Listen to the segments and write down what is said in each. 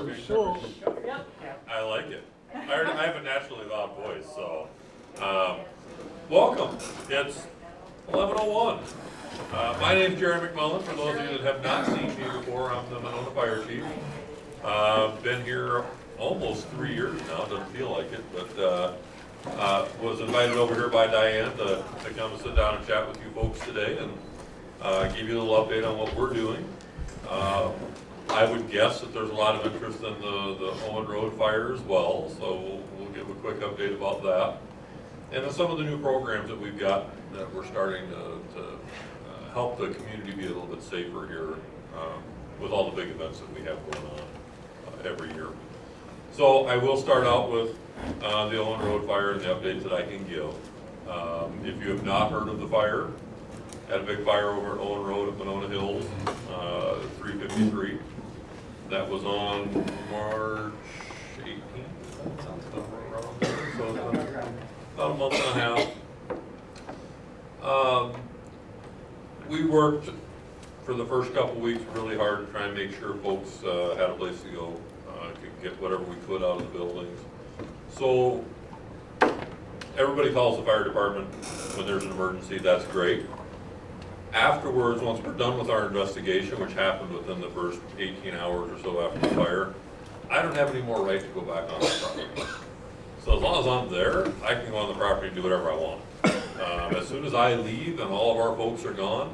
working. So, I like it. I have a naturally loud voice, so, welcome. It's 11:01. My name's Jerry McMullen. For those of you that have not seen me before, I'm the Monona Fire Chief. Been here almost 3 years now, doesn't feel like it, but, was invited over here by Diane to come and sit down and chat with you folks today and, give you a little update on what we're doing. I would guess that there's a lot of interest in the Owen Road fire as well, so we'll give a quick update about that. And then some of the new programs that we've got that we're starting to help the community be a little bit safer here with all the big events that we have going on every year. So I will start out with the Owen Road fire and the updates that I can give. If you have not heard of the fire, had a big fire over at Owen Road at Monona Hills, 353. That was on March 18th. That sounds about around there. So it's been about a month and a half. We worked for the first couple weeks really hard to try and make sure folks had a place to go, could get whatever we could out of the buildings. So everybody calls the fire department when there's an emergency. That's great. Afterwards, once we're done with our investigation, which happened within the first 18 hours or so after the fire, I don't have any more right to go back on the property. So as long as I'm there, I can go on the property and do whatever I want. As soon as I leave and all of our folks are gone,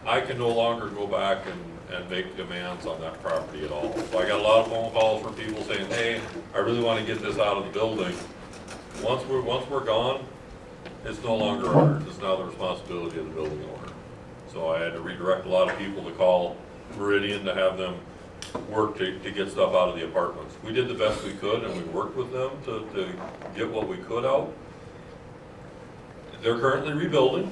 I can no longer go back and make demands on that property at all. So I got a lot of phone calls from people saying, hey, I really want to get this out of the building. Once we're gone, it's no longer ours. It's now the responsibility of the building owner. So I had to redirect a lot of people to call Meridian to have them work to get stuff out of the apartments. We did the best we could and we worked with them to get what we could out. They're currently rebuilding.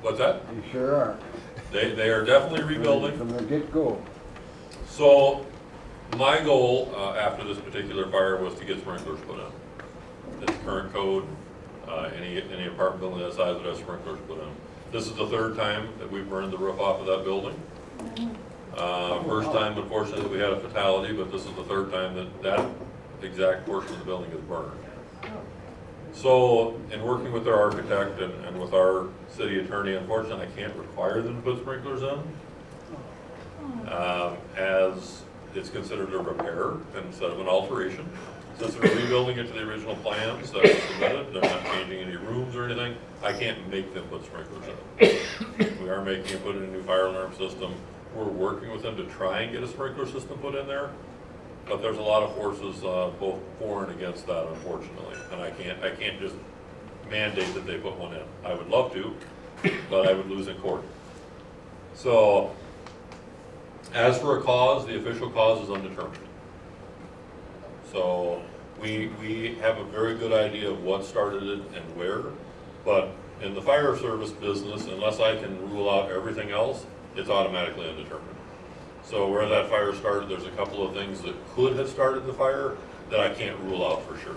What's that? you sure are. They are definitely rebuilding. From the get-go. So my goal after this particular fire was to get sprinklers put in. It's current code. Any apartment building that size would have sprinklers put in. This is the third time that we've burned the roof off of that building. First time, unfortunately, we had a fatality, but this is the third time that exact portion of the building is burned. So, in working with our architect and with our city attorney, unfortunately, I can't require them to put sprinklers in, as it's considered a repair instead of an alteration. Since they're rebuilding it to the original plans that were submitted, they're not changing any rooms or anything, I can't make them put sprinklers in. We are making them put in a new fire alarm system. We're working with them to try and get a sprinkler system put in there, but there's a lot of forces both for and against that, unfortunately. And I can't just mandate that they put one in. I would love to, but I would lose in court. So, as for a cause, the official cause is undetermined. So we have a very good idea of what started it and where, but in the fire service business, unless I can rule out everything else, it's automatically undetermined. So where that fire started, there's a couple of things that could have started the fire that I can't rule out for sure.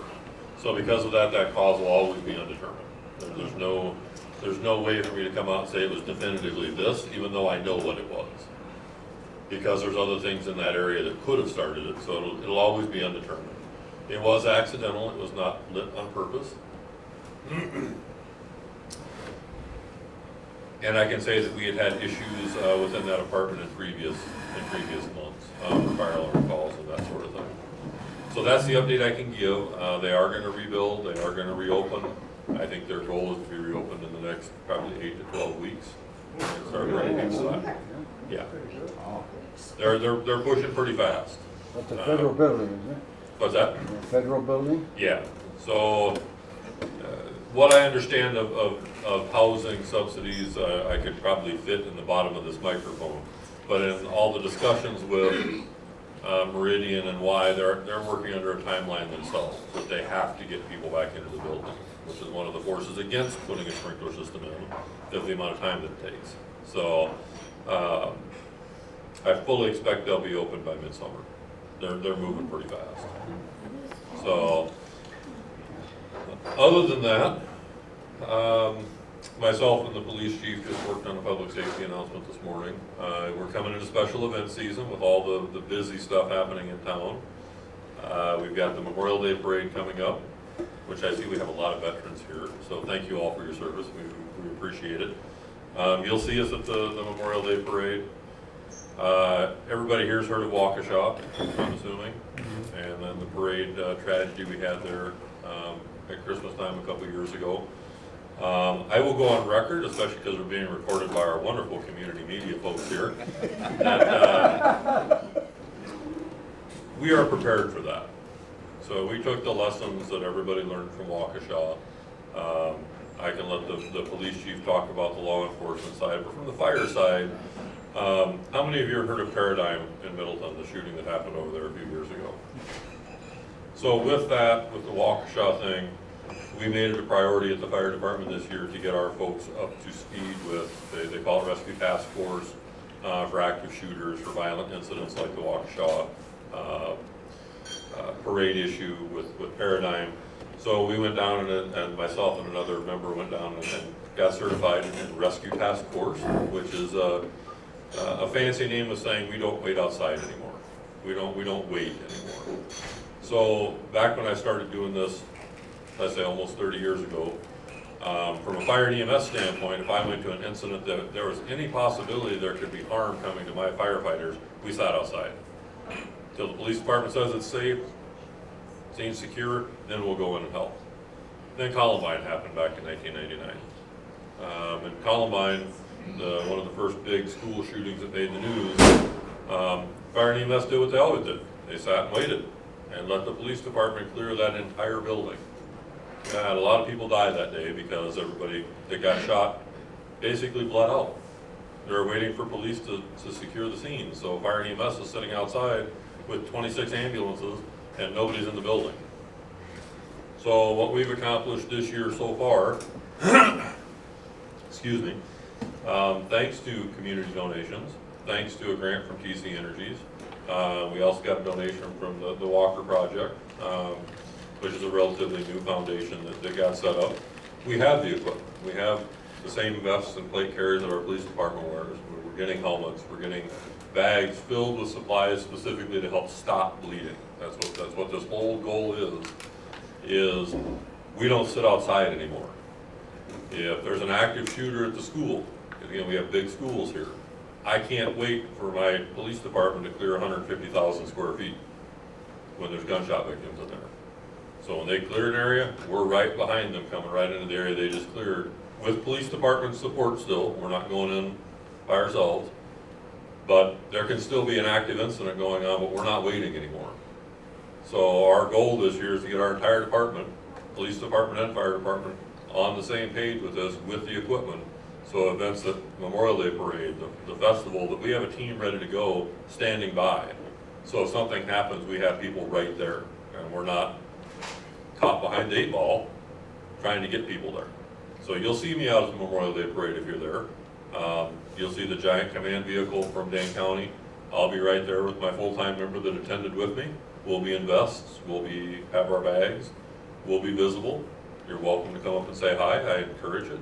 So because of that, that cause will always be undetermined. There's no way for me to come out and say it was definitively this, even though I know what it was. Because there's other things in that area that could have started it, so it'll always be undetermined. It was accidental, it was not lit on purpose. And I can say that we had issues within that apartment in previous months, fire alarm calls and that sort of thing. So that's the update I can give. They are going to rebuild, they are going to reopen. I think their goal is to be reopened in the next probably 8 to 12 weeks. Start running inside. Yeah. They're pushing pretty fast. That's a federal building, isn't it? What's that? A federal building? Yeah. So what I understand of housing subsidies, I could probably fit in the bottom of this microphone. But in all the discussions with Meridian and why they're working under a timeline themselves, that they have to get people back into the building, which is one of the forces against putting a sprinkler system in, of the amount of time that it takes. So I fully expect they'll be open by midsummer. They're moving pretty fast. So other than that, Myself and the police chief just worked on a public safety announcement this morning. We're coming into special event season with all the busy stuff happening in town. We've got the Memorial Day Parade coming up, which I see we have a lot of veterans here, so thank you all for your service. We appreciate it. You'll see us at the Memorial Day Parade. Everybody here's heard of Waukesha, I'm assuming, and then the parade tragedy we had there at Christmas time a couple years ago. I will go on record, especially because we're being recorded by our wonderful community media folks here, that we are prepared for that. So we took the lessons that everybody learned from Waukesha. I can let the police chief talk about the law enforcement side, but from the fire side, how many of you have heard of Paradigm in Middleton, the shooting that happened over there a few years ago? So with that, with the Waukesha thing, we made it a priority at the fire department this year to get our folks up to speed with, they call it Rescue Task Force, for active shooters, for violent incidents like the Waukesha parade issue with Paradigm. So we went down and myself and another member went down and got certified in Rescue Task Force, which is a fancy name of saying we don't wait outside anymore. We don't wait anymore. So back when I started doing this, I say almost 30 years ago, from a fire and EMS standpoint, if I went to an incident that there was any possibility there could be harm coming to my firefighters, we sat outside. Till the police department says it's safe, seems secure, then we'll go in and help. Then Columbine happened back in 1999. And Columbine, one of the first big school shootings that made the news, fire and EMS did what they always did. They sat and waited and let the police department clear that entire building. And a lot of people died that day because everybody that got shot basically bled out. They were waiting for police to secure the scene. So fire and EMS is sitting outside with 26 ambulances and nobody's in the building. So what we've accomplished this year so far, excuse me, thanks to community donations, thanks to a grant from TC Energies, we also got a donation from the Walker Project, which is a relatively new foundation that got set up. We have the equipment. We have the same vests and plate carriers that our police department wears. We're getting helmets. We're getting bags filled with supplies specifically to help stop bleeding. That's what this whole goal is we don't sit outside anymore. If there's an active shooter at the school, again, we have big schools here, I can't wait for my police department to clear 150,000 square feet when there's gunshot victims in there. So when they clear an area, we're right behind them, coming right into the area they just cleared, with police department support still. We're not going in by ourselves, but there can still be an active incident going on, but we're not waiting anymore. So our goal this year is to get our entire department, police department and fire department, on the same page with this, with the equipment. So events like Memorial Day Parade, the festival, that we have a team ready to go, standing by. So if something happens, we have people right there, and we're not caught behind the 8-ball trying to get people there. So you'll see me out at the Memorial Day Parade if you're there. You'll see the giant command vehicle from Dane County. I'll be right there with my full-time member that attended with me. We'll be in vests, have our bags, we'll be visible. You're welcome to come up and say hi, I encourage it.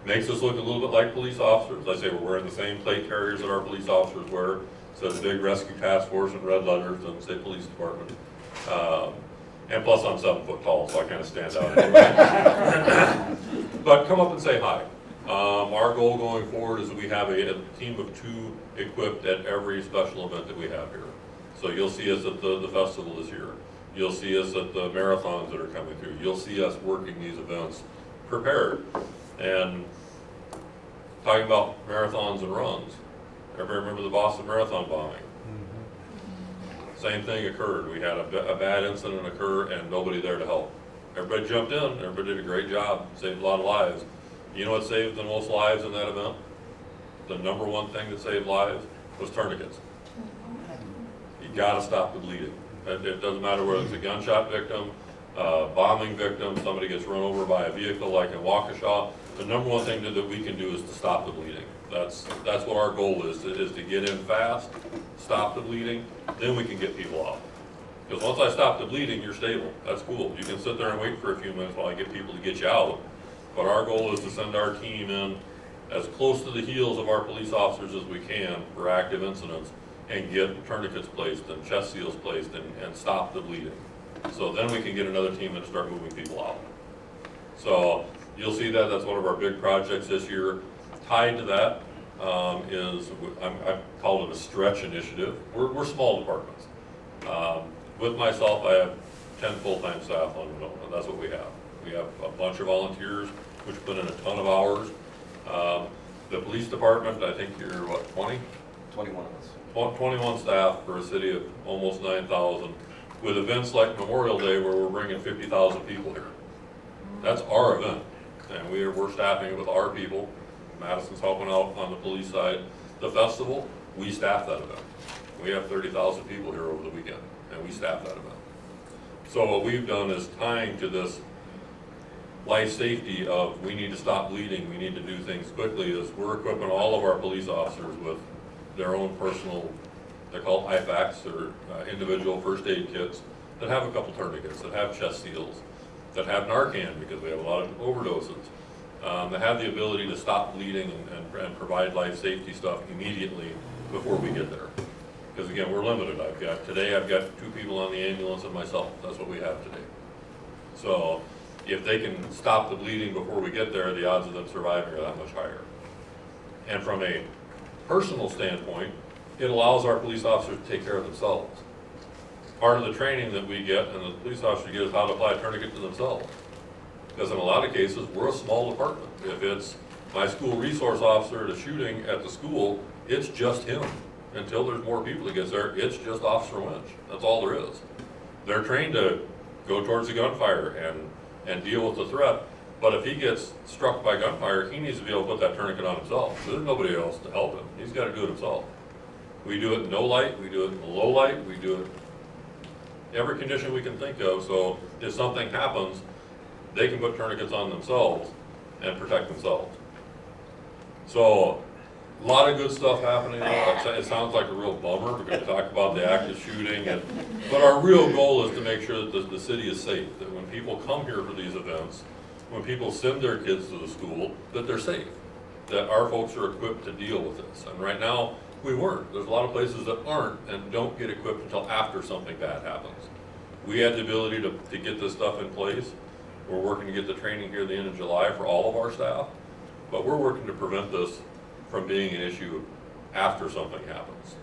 Makes us look a little bit like police officers. I say we're wearing the same plate carriers that our police officers wear. It says big Rescue Task Force in red letters, doesn't say police department. And plus I'm 7 foot tall, so I kind of stand out anyway. But come up and say hi. Our goal going forward is that we have a team of 2 equipped at every special event that we have here. So you'll see us at the festival this year. You'll see us at the marathons that are coming through. You'll see us working these events prepared. And talking about marathons and runs, everybody remember the Boston Marathon bombing? Same thing occurred. We had a bad incident occur and nobody there to help. Everybody jumped in, everybody did a great job, saved a lot of lives. You know what saved the most lives in that event? The number one thing that saved lives was tourniquets. You gotta stop the bleeding. It doesn't matter whether it's a gunshot victim, bombing victim, somebody gets run over by a vehicle like in Waukesha. The number one thing that we can do is to stop the bleeding. That's what our goal is to get in fast, stop the bleeding, then we can get people out. Because once I stop the bleeding, you're stable. That's cool. You can sit there and wait for a few minutes while I get people to get you out. But our goal is to send our team in as close to the heels of our police officers as we can for active incidents and get tourniquets placed and chest seals placed and stop the bleeding. So then we can get another team and start moving people out. So you'll see that that's one of our big projects this year. Tied to that I've called it a stretch initiative. We're small departments. With myself, I have 10 full-time staff on Monona. That's what we have. We have a bunch of volunteers, which put in a ton of hours. The police department, I think you're what, 20? 21 of us. 21 staff for a city of almost 9,000, with events like Memorial Day where we're bringing 50,000 people here. That's our event, and we're staffing it with our people. Madison's helping out on the police side. The festival, we staff that event. We have 30,000 people here over the weekend, and we staff that event. So what we've done is tying to this life safety of we need to stop bleeding, we need to do things quickly, is we're equipping all of our police officers with their own personal, they're called IFACs, or individual first aid kits, that have a couple tourniquets, that have chest seals, that have Narcan because we have a lot of overdoses, that have the ability to stop bleeding and provide life safety stuff immediately before we get there. Because again, we're limited. Today I've got 2 people on the ambulance and myself. That's what we have today. So if they can stop the bleeding before we get there, the odds of them surviving are that much higher. And from a personal standpoint, it allows our police officers to take care of themselves. Part of the training that we get and the police officers get is how to apply a tourniquet to themselves. Because in a lot of cases, we're a small department. If it's my school resource officer at a shooting at the school, it's just him. Until there's more people that gets there, it's just Officer Winch. That's all there is. They're trained to go towards the gunfire and deal with the threat. But if he gets struck by gunfire, he needs to be able to put that tourniquet on himself. There's nobody else to help him. He's got to do it himself. We do it in no light, we do it in low light, we do it every condition we can think of. So if something happens, they can put tourniquets on themselves and protect themselves. So a lot of good stuff happening. It sounds like a real bummer because we talk about the active shooting, but our real goal is to make sure that the city is safe, that when people come here for these events, when people send their kids to the school, that they're safe, that our folks are equipped to deal with this. And right now, we weren't. There's a lot of places that aren't and don't get equipped until after something bad happens. We had the ability to get this stuff in place. We're working to get the training here at the end of July for all of our staff, but we're working to prevent this from being an issue after something happens.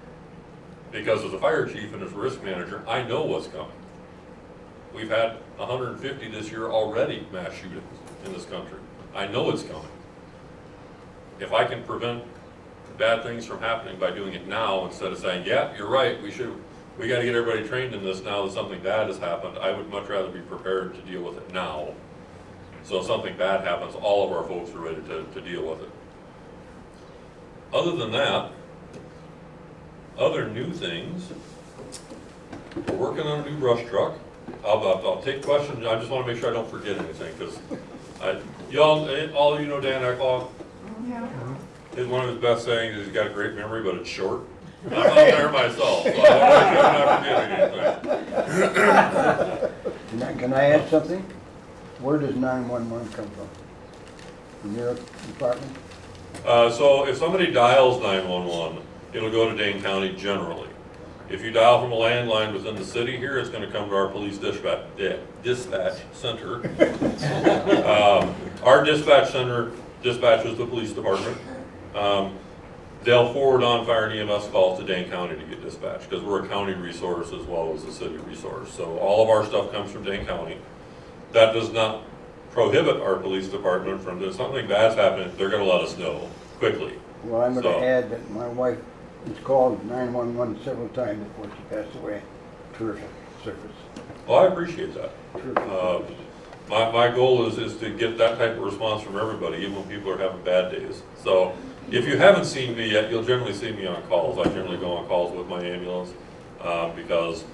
Because as a fire chief and as a risk manager, I know what's coming. We've had 150 this year already mass shootings in this country. I know it's coming. If I can prevent bad things from happening by doing it now instead of saying, yeah, you're right, we got to get everybody trained in this now that something bad has happened, I would much rather be prepared to deal with it now. So if something bad happens, all of our folks are ready to deal with it. Other than that, other new things, we're working on a new brush truck. I'll take questions. I just want to make sure I don't forget anything because all of you know Dan Ecklaw. Yeah. One of his best sayings is he's got a great memory, but it's short. I'm not there myself, so I want to make sure I'm not forgetting anything. Can I add something? Where does 911 come from? From your department? So if somebody dials 911, it'll go to Dane County generally. If you dial from a landline within the city here, it's going to come to our police dispatch center. Our dispatch center dispatches the police department. They'll forward on fire and EMS calls to Dane County to get dispatched because we're a county resource as well as a city resource. So all of our stuff comes from Dane County. That does not prohibit our police department from, if something bad's happening, they're going to let us know quickly. Well, I'm going to So- add that my wife has called 911 several times before she passed away. Terrific service. Well, I appreciate that. Terrific. My goal is to get that type of response from everybody, even when people are having bad days. So if you haven't seen me yet, you'll generally see me on calls. I generally go on calls with my ambulance because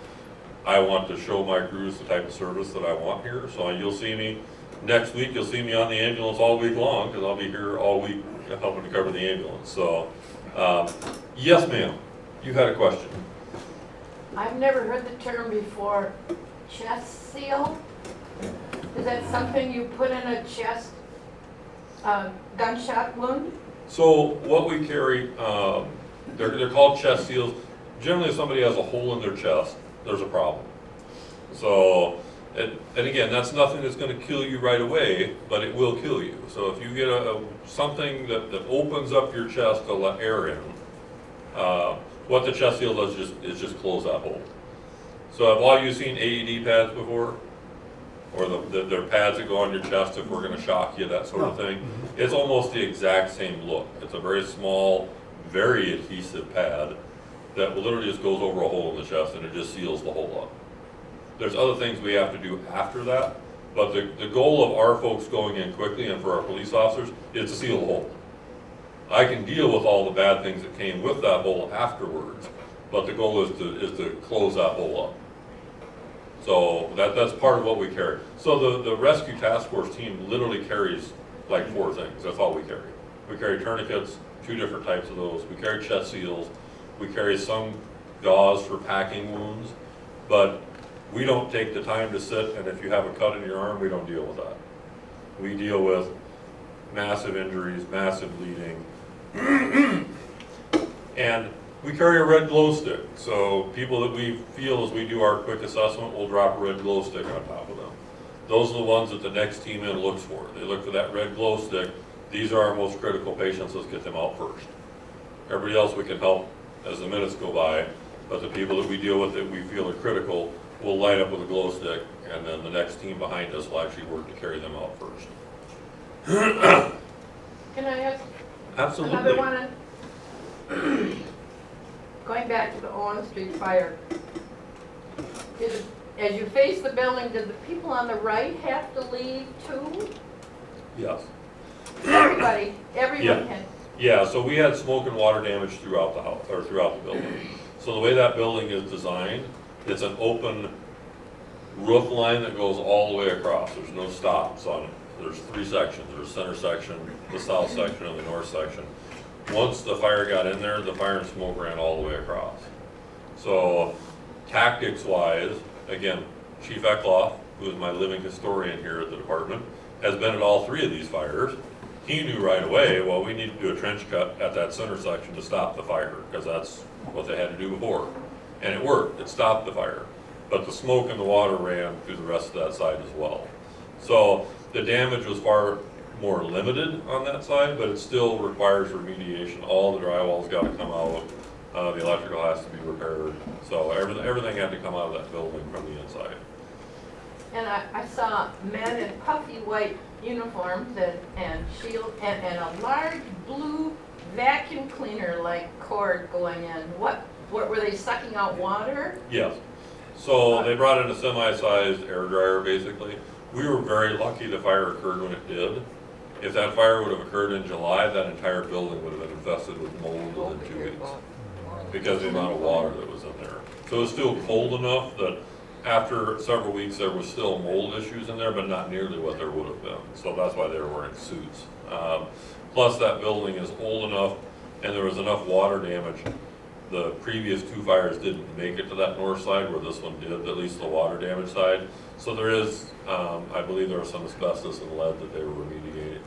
I want to show my crews the type of service that I want here. So you'll see me next week. You'll see me on the ambulance all week long because I'll be here all week helping to cover the ambulance. So yes, ma'am, you had a question. I've never heard the term before, chest seal. Is that something you put in a chest gunshot wound? So what we carry, they're called chest seals. Generally, if somebody has a hole in their chest, there's a problem. So, and again, that's nothing that's gonna kill you right away, but it will kill you. So if you get something that opens up your chest to let air in, what the chest seal does is just close that hole. So have all you seen AED pads before? Or they're pads that go on your chest if we're gonna shock you, that sort of thing? It's almost the exact same look. It's a very small, very adhesive pad that literally just goes over a hole in the chest and it just seals the hole up. There's other things we have to do after that, but the goal of our folks going in quickly and for our police officers is to seal the hole. I can deal with all the bad things that came with that hole afterwards, but the goal is to close that hole up. So that's part of what we carry. So the rescue task force team literally carries like 4 things. That's all we carry. We carry tourniquets, 2 different types of those. We carry chest seals. We carry some gauze for packing wounds, but we don't take the time to sit, and if you have a cut in your arm, we don't deal with that. We deal with massive injuries, massive bleeding. And we carry a red glow stick. So people that we feel as we do our quick assessment will drop a red glow stick on top of them. Those are the ones that the next team in looks for. They look for that red glow stick. These are our most critical patients. Let's get them out first. Everybody else we can help as the minutes go by, but the people that we deal with that we feel are critical will light up with a glow stick, and then the next team behind us will actually work to carry them out first. Can I ask Absolutely. another one? Going back to the Owen Street fire, as you face the building, did the people on the right have to leave too? Yes. Everybody Yeah. had. Yeah, so we had smoke and water damage throughout the house, or throughout the building. So the way that building is designed, it's an open roof line that goes all the way across. There's no stops on it. There's 3 sections. There's the center section, the south section, and the north section. Once the fire got in there, the fire and smoke ran all the way across. So tactics-wise, again, Chief Eckloff, who is my living historian here at the department, has been at all 3 of these fires. He knew right away, well, we need to do a trench cut at that center section to stop the fire, because that's what they had to do before. And it worked, it stopped the fire. But the smoke and the water ran through the rest of that side as well. So the damage was far more limited on that side, but it still requires remediation. All the drywall's got to come out, the electrical has to be repaired. So everything had to come out of that building from the inside. And I saw men in puffy white uniforms and shield and a large blue vacuum cleaner like cord going in. What were they sucking out water? Yes. So they brought in a semi-sized air dryer basically. We were very lucky the fire occurred when it did. If that fire would have occurred in July, that entire building would have been infested with mold within 2 weeks because of the amount of water that was in there. So it was still cold enough that after several weeks there was still mold issues in there, but not nearly what there would have been. So that's why they were wearing suits. Plus that building is old enough and there was enough water damage. The previous 2 fires didn't make it to that north side where this one did, at least the water damage side. So there is, I believe there was some asbestos and lead that they were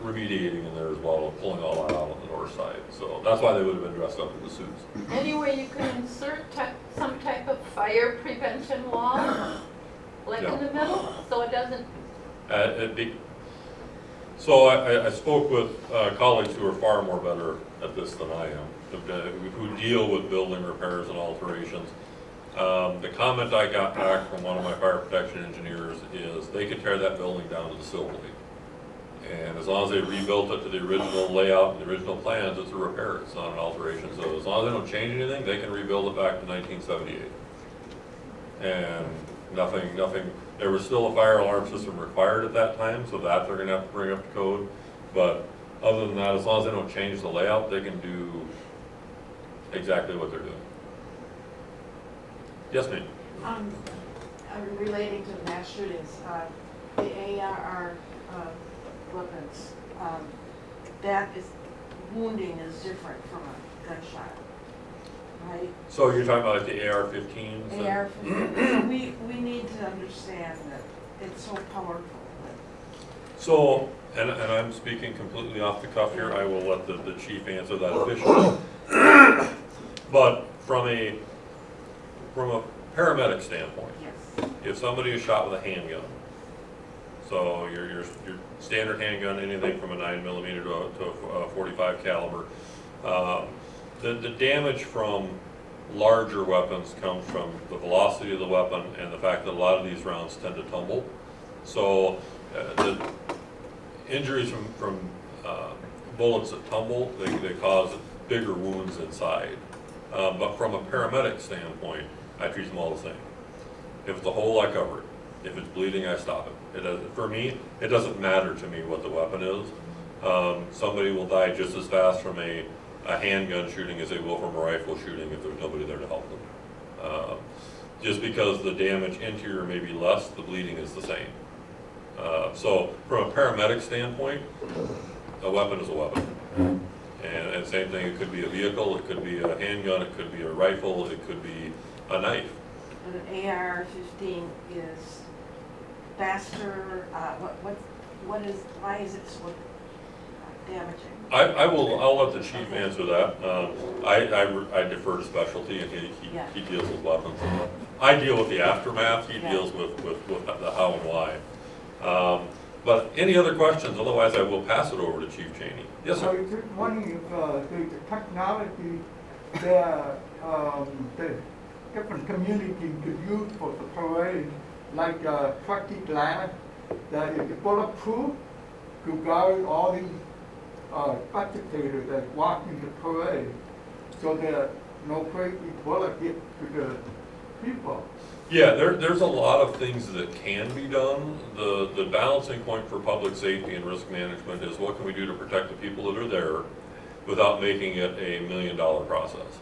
remediating in there as well, pulling all that out on the north side. So that's why they would have been dressed up in the suits. Any way you could insert some type of fire prevention wall, like in the middle, so it doesn't? So I spoke with colleagues who are far more better at this than I am, who deal with building repairs and alterations. The comment I got back from one of my fire protection engineers is they could tear that building down to the sill plate. And as long as they rebuilt it to the original layout and the original plans, it's a repair, it's not an alteration. So as long as they don't change anything, they can rebuild it back to 1978. And nothing, there was still a fire alarm system required at that time, so that they're gonna have to bring up to code. But other than that, as long as they don't change the layout, they can do exactly what they're doing. Yes, ma'am. Relating to mass shootings, the ARR weapons, that is, wounding is different from a gunshot, right? So you're talking about like the AR-15s? AR-15, we need to understand that it's so powerful. So, and I'm speaking completely off the cuff here, I will let the chief answer that officially. But from a paramedic standpoint, Yes. if somebody is shot with a handgun, so your standard handgun, anything from a 9mm to a 45 caliber, the damage from larger weapons comes from the velocity of the weapon and the fact that a lot of these rounds tend to tumble. So the injuries from bullets that tumble, they cause bigger wounds inside. But from a paramedic standpoint, I treat them all the same. If it's a hole, I cover it. If it's bleeding, I stop it. For me, it doesn't matter to me what the weapon is. Somebody will die just as fast from a handgun shooting as they will from a rifle shooting if there's nobody there to help them. Just because the damage interior may be less, the bleeding is the same. So from a paramedic standpoint, a weapon is a weapon. And same thing, it could be a vehicle, it could be a handgun, it could be a rifle, it could be a knife. But an AR-15 is faster, why is it so damaging? I'll let the chief answer that. I defer to specialty and he deals with weapons. I deal with the aftermath, he deals with the how and why. But any other questions? Otherwise, I will pass it over to Chief Cheney. Yes, I sir. was just wondering if the technology that the different communities could use for the parade, like truckee glass, that is bulletproof to guard all these spectators that watching the parade, so that no crazy bullet gets to the people. Yeah, there's a lot of things that can be done. The balancing point for public safety and risk management is what can we do to protect the people that are there without making it a $1 million process.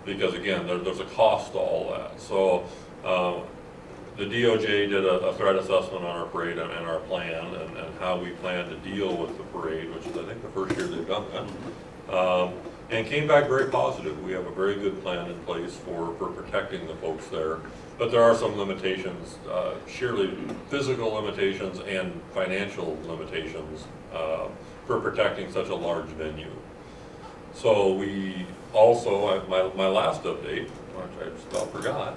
Because again, there's a cost to all that. So the DOJ did a threat assessment on our parade and our plan and how we plan to deal with the parade, which is I think the first year they've done that. And came back very positive. We have a very good plan in place for protecting the folks there. But there are some limitations, sheerly physical limitations and financial limitations for protecting such a large venue. So we also, my last update, which I just about forgot,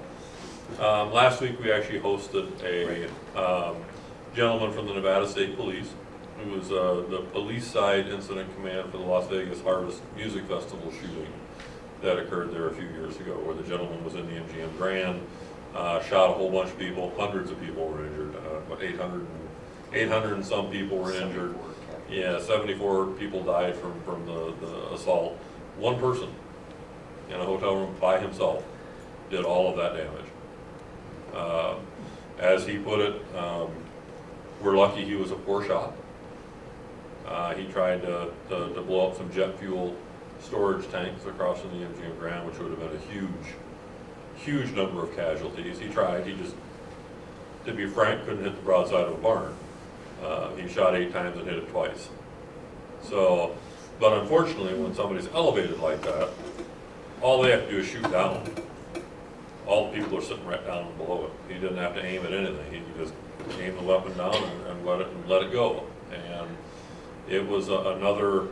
last week we actually hosted a gentleman from the Nevada State Police, who was the police side incident command for the Las Vegas Harvest Music Festival shooting that occurred there a few years ago, where the gentleman was in the MGM Grand, shot a whole bunch of people, hundreds of people were injured, 800 and some people were injured. Yeah, 74 people died from the assault. One person in a hotel room by himself did all of that damage. As he put it, we're lucky he was a poor shot. He tried to blow up some jet fuel storage tanks across in the MGM Grand, which would have been a huge number of casualties. He tried, he just, to be frank, couldn't hit the broadside of a barn. He shot 8 times and hit it twice. So, but unfortunately, when somebody's elevated like that, all they have to do is shoot down. All the people are sitting right down below it. He didn't have to aim at anything. He could just aim the weapon down and let it go. And it was another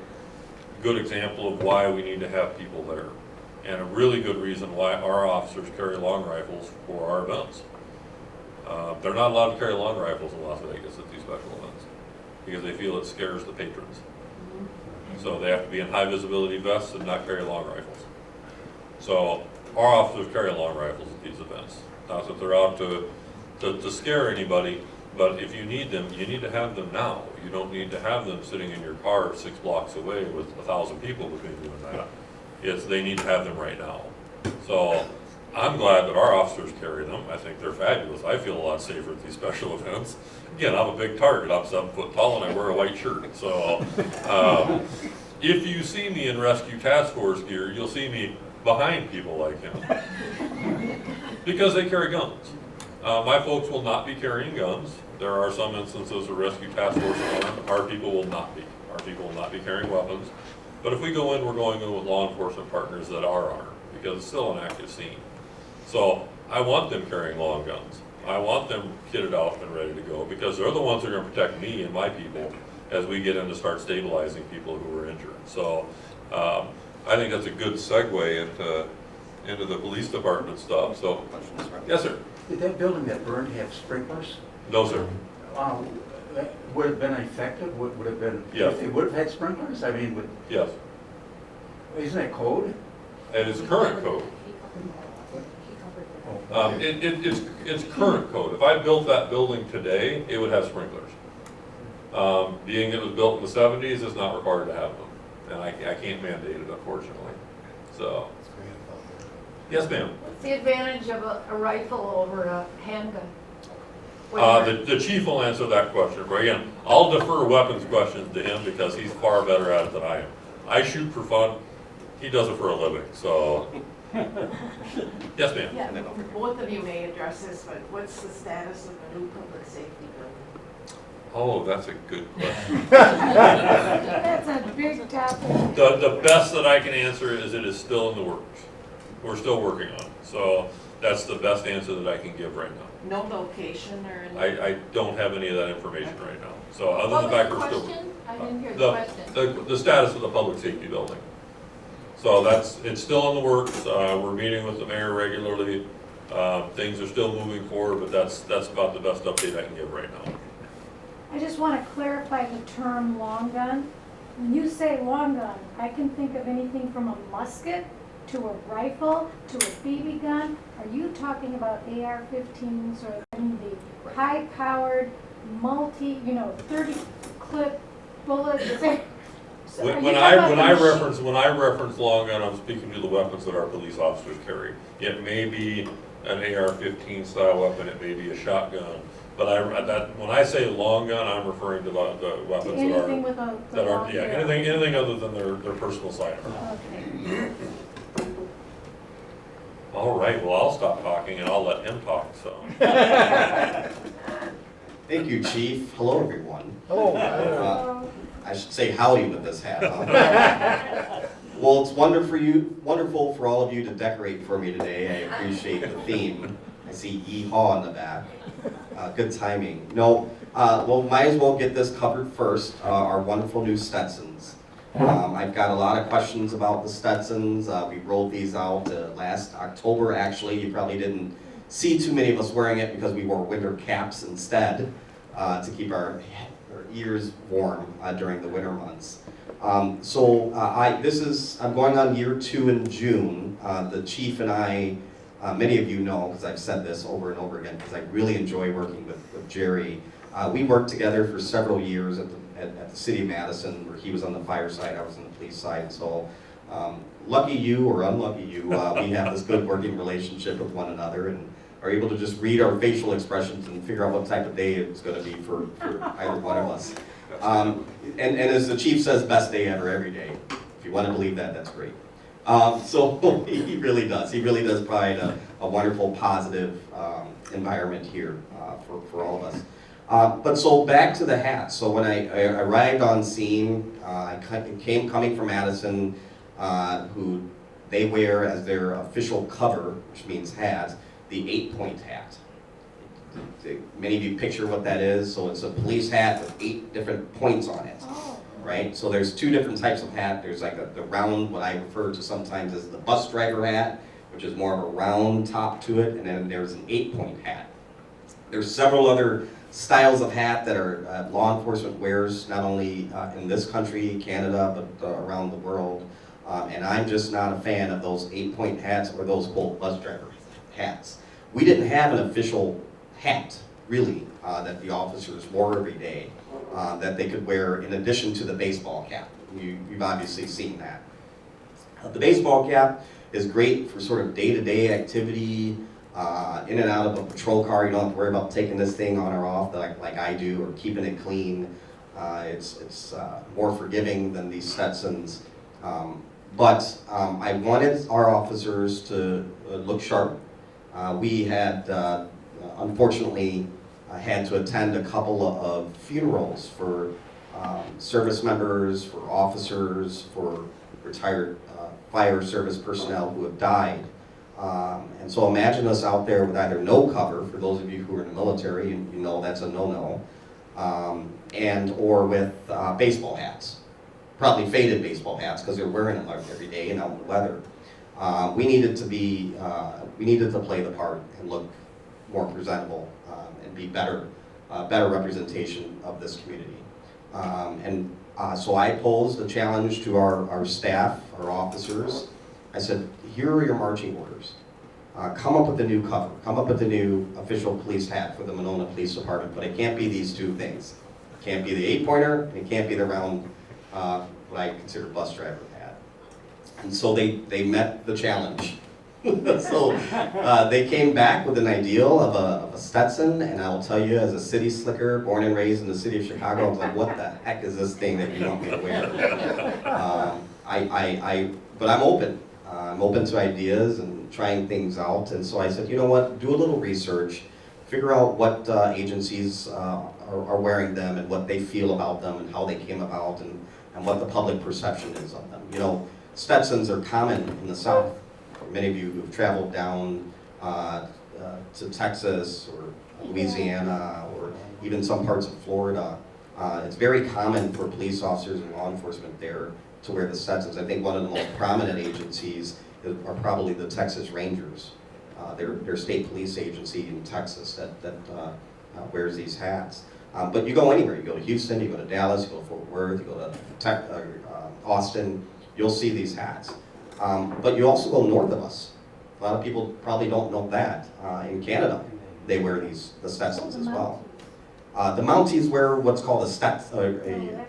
good example of why we need to have people there. And a really good reason why our officers carry long rifles for our events. They're not allowed to carry long rifles in Las Vegas at these special events because they feel it scares the patrons. So they have to be in high visibility vests and not carry long rifles. So our officers carry long rifles at these events. Not that they're out to scare anybody, but if you need them, you need to have them now. You don't need to have them sitting in your car 6 blocks away with 1,000 people between you and that. They need to have them right now. So I'm glad that our officers carry them. I think they're fabulous. I feel a lot safer at these special events. Again, I'm a big target. I'm 7 foot tall and I wear a white shirt. So if you see me in rescue task force gear, you'll see me behind people like him because they carry guns. My folks will not be carrying guns. There are some instances of rescue task force armed. Our people will not be. Our people will not be carrying weapons. But if we go in, we're going in with law enforcement partners that are armed because it's still an active scene. So I want them carrying long guns. I want them kitted out and ready to go, because they're the ones that are gonna protect me and my people as we get in to start stabilizing people who are injured. So, I think that's a good segue into the police department stuff, so. Questions, right? Yes, sir. Did that building that burned have sprinklers? No, sir. Would it have been effective? Would it have been? Yes. It would have had sprinklers? I mean, Yes. isn't that code? And it's current code. It's current code. If I built that building today, it would have sprinklers. Being it was built in the 70s, it's not required to have them. And I can't mandate it, unfortunately. So. Yes, ma'am. What's the advantage of a rifle over a handgun? What The chief will answer that question. But again, I'll defer weapons questions to him because he's far better at it than I am. I shoot for fun. He does it for a living, so. Yes, ma'am. Yeah, both of you may address this, but what's the status of the new public safety building? Oh, that's a good question. That's a big topic. The best that I can answer is it is still in the works. We're still working on it. So that's the best answer that I can give right now. No location or anything? I don't have any of that information right now. So other was than the the fact we're still. question? I didn't hear the question. The status of the public safety building. So it's still in the works. We're meeting with the mayor regularly. Things are still moving forward, but that's about the best update I can give right now. I just want to clarify the term long gun. When you say long gun, I can think of anything from a musket to a rifle to a BB gun. Are you talking about AR-15s or the high-powered, 30-clip bullets? So are you When talking about I the machine? reference long gun, I'm speaking to the weapons that our police officers carry. It may be an AR-15 style weapon, it may be a shotgun, but when I say long gun, I'm referring to the weapons Anything with a that are long yeah, barrel. anything other than their personal sidearm. Okay. All right, well, I'll stop talking and I'll let him talk, so. Thank you, Chief. Hello, everyone. Hello. I should say howdy with this hat on. Well, it's wonderful for all of you to decorate for me today. I appreciate the theme. I see yeehaw in the back. Good timing. No, well, might as well get this covered first. Our wonderful new Stetsons. I've got a lot of questions about the Stetsons. We rolled these out last October, actually. You probably didn't see too many of us wearing it because we wore winter caps instead to keep our ears warm during the winter months. I'm going on year 2 in June. The chief and I, many of you know, because I've said this over and over again, because I really enjoy working with Jerry. We worked together for several years at the city of Madison, where he was on the fire side, I was on the police side. So lucky you or unlucky you, we have this good working relationship with one another and are able to just read our facial expressions and figure out what type of day it's going to be for either one of us. And as the chief says, best day ever, every day. If you want to believe that, that's great. So he really does. He really does provide a wonderful, positive environment here for all of us. But so back to the hats. So when I arrived on scene, coming from Madison, who they wear as their official cover, which means hat, the 8-point hat. Many of you picture what that is. So it's a police hat with 8 different points on it. Oh. Right? So there's 2 different types of hat. There's like the round, what I refer to sometimes as the bus driver hat, which is more of a round top to it, and then there's an 8-point hat. There's several other styles of hat that are law enforcement wears, not only in this country, Canada, but around the world. And I'm just not a fan of those 8-point hats or those quote bus driver hats. We didn't have an official hat, really, that the officers wore every day, that they could wear in addition to the baseball cap. You've obviously seen that. The baseball cap is great for sort of day-to-day activity, in and out of a patrol car. You don't have to worry about taking this thing on or off like I do, or keeping it clean. It's more forgiving than these Stetsons. But I wanted our officers to look sharp. We had, unfortunately, had to attend a couple of funerals for service members, for officers, for retired fire service personnel who have died And so imagine us out there with either no cover, for those of you who are in the military, you know that's a no-no, and or with baseball hats. Probably faded baseball hats because they're wearing them every day and out in the weather. We needed to play the part and look more presentable and be better representation of this community. So I posed a challenge to our staff, our officers. I said, here are your marching orders. Come up with a new cover. Come up with a new official police hat for the Monona Police Department, but it can't be these two things. It can't be the 8-pointer, it can't be the round, what I consider bus driver hat. And so they met the challenge. So they came back with an ideal of a Stetson, and I will tell you, as a city slicker, born and raised in the city of Chicago, I was like, what the heck is this thing that you want me to wear? But I'm open. I'm open to ideas and trying things out, and so I said, you know what, do a little research, figure out what agencies are wearing them and what they feel about them and how they came about and what the public perception is of them. You know, Stetsons are common in the South. Many of you who've traveled down to Texas or Louisiana or even some parts of Florida, it's very common for police officers and law enforcement there to wear the Stetsons. I think one of the most prominent agencies are probably the Texas Rangers. Their state police agency in Texas that wears these hats. But you go anywhere, you go to Houston, you go to Dallas, you go to Fort Worth, you go to Austin, you'll see these hats. But you also go north of us. A lot of people probably don't know that. In Canada, they wear the Stetsons as well. The Mounties wear what's called a Stetson,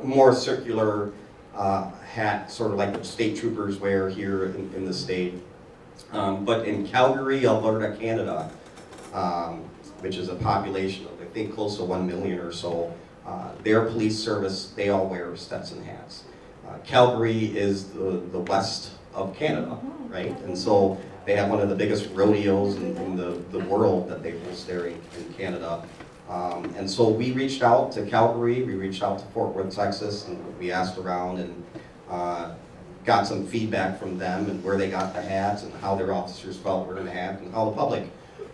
more circular hat, sort of like the state troopers wear here in the state. But in Calgary, Alberta, Canada, which is a population of, I think, close to 1 million or so, their police service, they all wear Stetson hats. Calgary is the west of Canada, right? And so they have one of the biggest rodeos in the world that they host there in Canada. And so we reached out to Calgary, we reached out to Fort Worth, Texas, and we asked around and got some feedback from them and where they got the hats and how their officers felt wearing the hat and how the public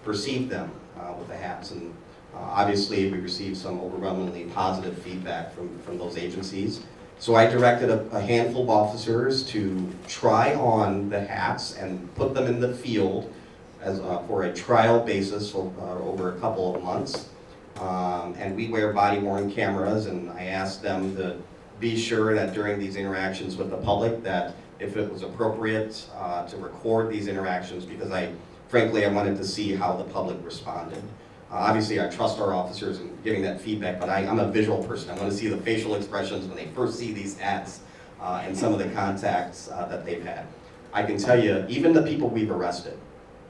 perceived them with the hats. And obviously we received some overwhelmingly positive feedback from those agencies. So I directed a handful of officers to try on the hats and put them in the field as for a trial basis over a couple of months. And we wear body-worn cameras, and I asked them to be sure that during these interactions with the public that if it was appropriate to record these interactions, because frankly I wanted to see how the public responded. Obviously I trust our officers in giving that feedback, but I'm a visual person. I want to see the facial expressions when they first see these hats and some of the contacts that they've had. I can tell you, even the people we've arrested,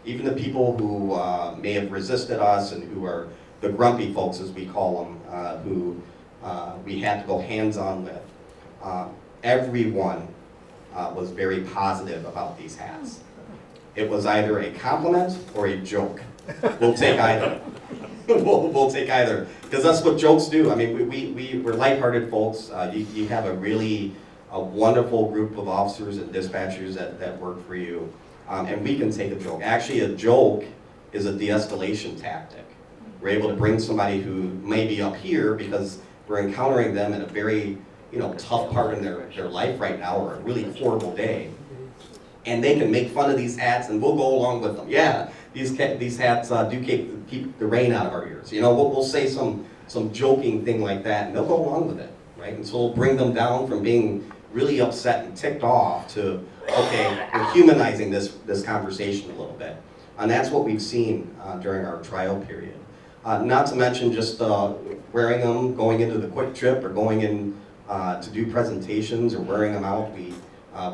even the people who may have resisted us and who are the grumpy folks, as we call them, who we had to go hands-on with, everyone was very positive about these hats. It was either a compliment or a joke. We'll take either. We'll take either, because that's what jokes do. I mean, we're lighthearted folks. You have a wonderful group of officers and dispatchers that work for you, and we can take a joke. Actually, a joke is a de-escalation tactic. We're able to bring somebody who may be up here because we're encountering them in a very tough part in their life right now, or a really horrible day, and they can make fun of these hats, and we'll go along with them. Yeah, these hats do keep the rain out of our ears. We'll say some joking thing like that, and they'll go along with it, right? And so we'll bring them down from being really upset and ticked off to, okay, we're humanizing this conversation a little bit. And that's what we've seen during our trial period. Not to mention just wearing them, going into the quick trip or going in to do presentations or wearing them out.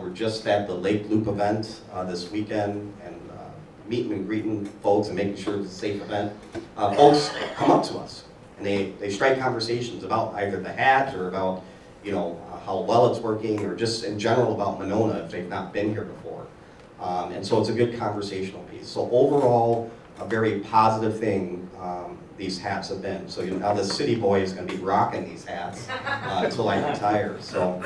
We're just at the Lake Loop event this weekend and meeting and greeting folks and making sure it's a safe event. Folks come up to us and they strike conversations about either the hat or about how well it's working, or just in general about Monona if they've not been here before. And so it's a good conversational piece. So overall, a very positive thing these hats have been. So now the city boy is going to be rocking these hats until I retire. So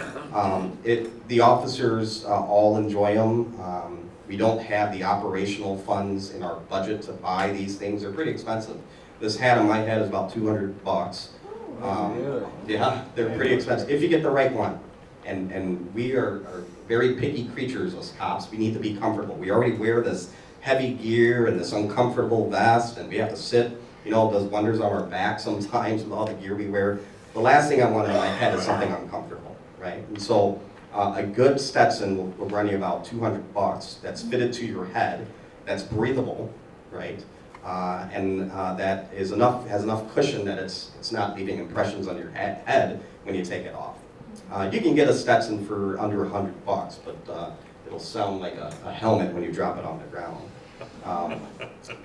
the officers all enjoy them. We don't have the operational funds in our budget to buy these things. They're pretty expensive. This hat on my head is about $200. Really? Yeah, they're pretty expensive, if you get the right one. And we are very picky creatures as cops. We need to be comfortable. We already wear this heavy gear and this uncomfortable vest, and we have to sit, you know, it does wonders on our back sometimes with all the gear we wear. The last thing I want on my head is something uncomfortable, right? And so a good Stetson will run you about $200 that's fitted to your head, that's breathable, right? That is has enough cushion that it's not leaving impressions on your head when you take it off. You can get a Stetson for under $100, but it'll sound like a helmet when you drop it on the ground.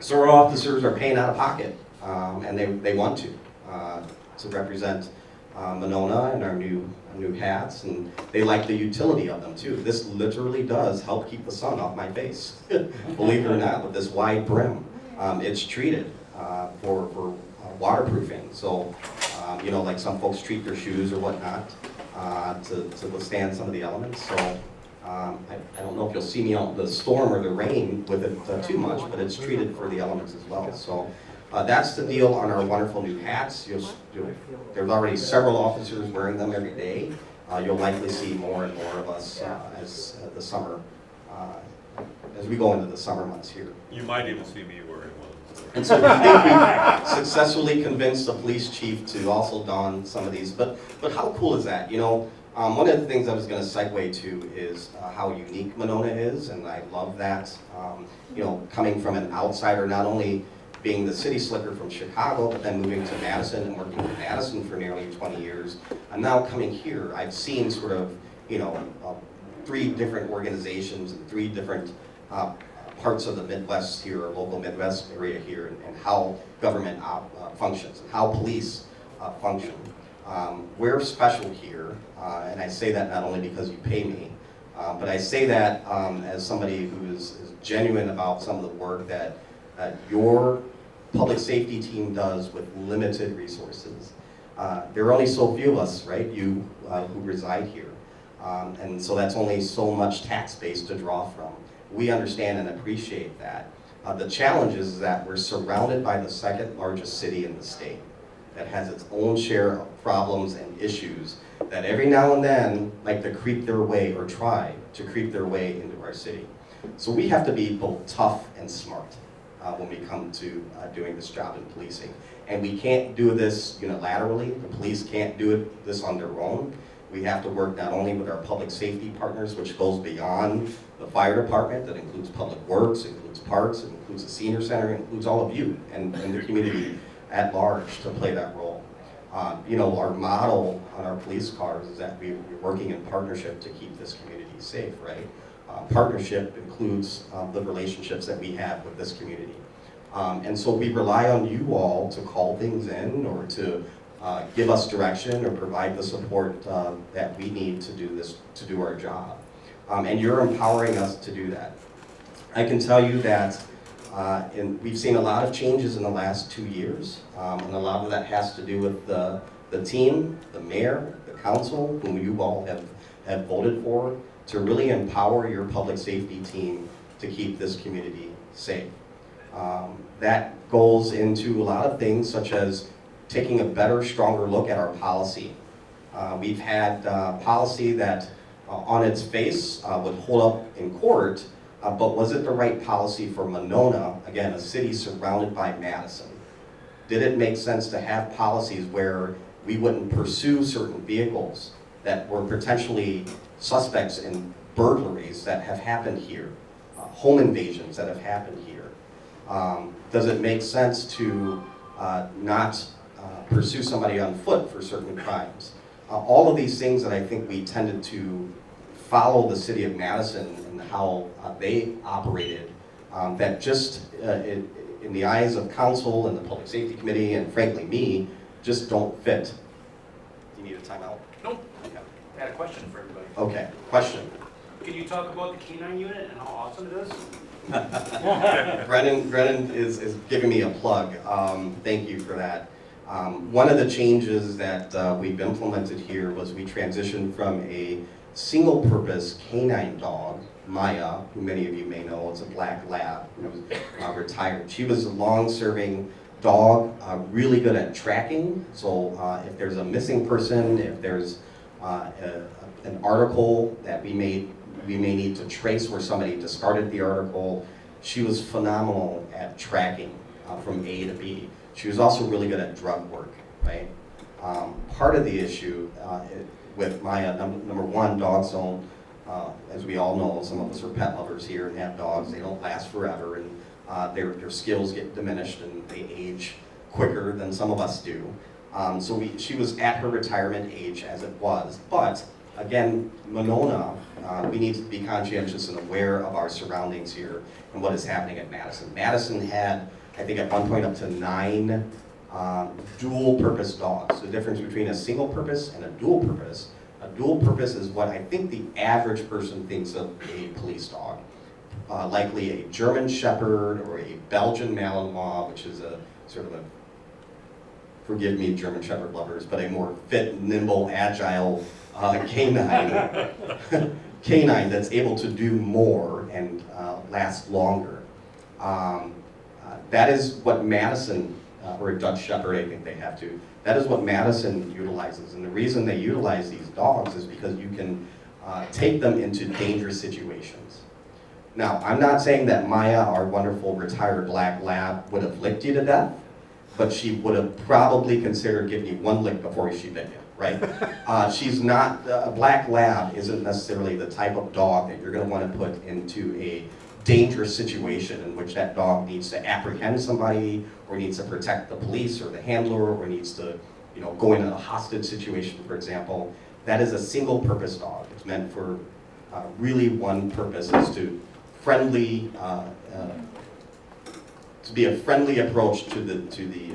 So our officers are paying out of pocket, and they want to represent Monona and our new hats, and they like the utility of them too. This literally does help keep the sun off my face, believe it or not, with this wide brim. It's treated for waterproofing, so you know, like some folks treat their shoes or whatnot to withstand some of the elements. So I don't know if you'll see me out in the storm or the rain with it too much, but it's treated for the elements as well. So that's the deal on our wonderful new hats. There's already several officers wearing them every day. You'll likely see more and more of us as the summer, as we go into the summer months here. You might even see me wearing one. And so I think we've successfully convinced the police chief to also don some of these. But how cool is that? You know, one of the things I was going to segue to is how unique Monona is, and I love that. You know, coming from an outsider, not only being the city slicker from Chicago, but then moving to Madison and working in Madison for nearly 20 years. I'm now coming here. I've seen sort of, you know, 3 different organizations and 3 different parts of the Midwest here, or local Midwest area here, and how government functions, and how police function. We're special here, and I say that not only because you pay me, but I say that as somebody who is genuine about some of the work that your public safety team does with limited resources. There are only so few of us, right, you who reside here. And so that's only so much tax base to draw from. We understand and appreciate that. The challenge is that we're surrounded by the 2nd largest city in the state that has its own share of problems and issues that every now and then like to creep their way, or try to creep their way into our city. So we have to be both tough and smart when we come to doing this job in policing. And we can't do this unilaterally. The police can't do this on their own. We have to work not only with our public safety partners, which goes beyond the fire department, that includes public works, includes parks, it includes the senior center, it includes all of you and the community at large to play that role. You know, our model on our police cars is that we're working in partnership to keep this community safe, right? Partnership includes the relationships that we have with this community. And so we rely on you all to call things in, or to give us direction, or provide the support that we need to do this, to do our job. And you're empowering us to do that. I can tell you that we've seen a lot of changes in the last 2 years, and a lot of that has to do with the team, the mayor, the council, whom you all have voted for, to really empower your public safety team to keep this community safe. That goes into a lot of things, such as taking a better, stronger look at our policy. We've had policy that on its face would hold up in court, but was it the right policy for Monona, again, a city surrounded by Madison? Did it make sense to have policies where we wouldn't pursue certain vehicles that were potentially suspects in burglaries that have happened here, home invasions that have happened here? Does it make sense to not pursue somebody on foot for certain crimes? All of these things that I think we tended to follow the city of Madison and how they operated, that just in the eyes of council and the public safety committee, and frankly me, just don't fit. Do you need a timeout? Nope. Okay. I had a question for everybody. Okay, question. Can you talk about the K9 unit and how awesome it is? Brennan is giving me a plug. Thank you for that. One of the changes that we've implemented here was we transitioned from a single-purpose canine dog Maya, who many of you may know, is a black lab, retired. She was a long-serving dog, really good at tracking. So if there's a missing person, if there's an article that we may need to trace where somebody discarded the article, she was phenomenal at tracking from A to B. She was also really good at drug work, right? Part of the issue with Maya, number one, dogs don't, as we all know, some of us are pet lovers here and have dogs, they don't last forever, and their skills get diminished and they age quicker than some of us do. So she was at her retirement age as it was, but again, Monona, we need to be conscientious and aware of our surroundings here and what is happening at Madison. Madison had, I think at one point, up to 9 dual-purpose dogs. The difference between a single purpose and a dual purpose. A dual purpose is what I think the average person thinks of a police dog. Likely a German Shepherd or a Belgian Malinois, which is a sort of a, forgive me German Shepherd lovers, but a more fit, nimble, agile canine, canine that's able to do more and last longer. That is what Madison, or a Dutch Shepherd, I think they have to, that is what Madison utilizes. And the reason they utilize these dogs is because you can take them into dangerous situations. Now, I'm not saying that Maya, our wonderful retired black lab, would have licked you to death, but she would have probably considered giving you one lick before she bit you, right? She's not, a black lab isn't necessarily the type of dog that you're gonna wanna put into a dangerous situation in which that dog needs to apprehend somebody, or needs to protect the police or the handler, or needs to, go into a hostage situation, for example. That is a single purpose dog. It's meant for really one purpose, is to be a friendly approach to the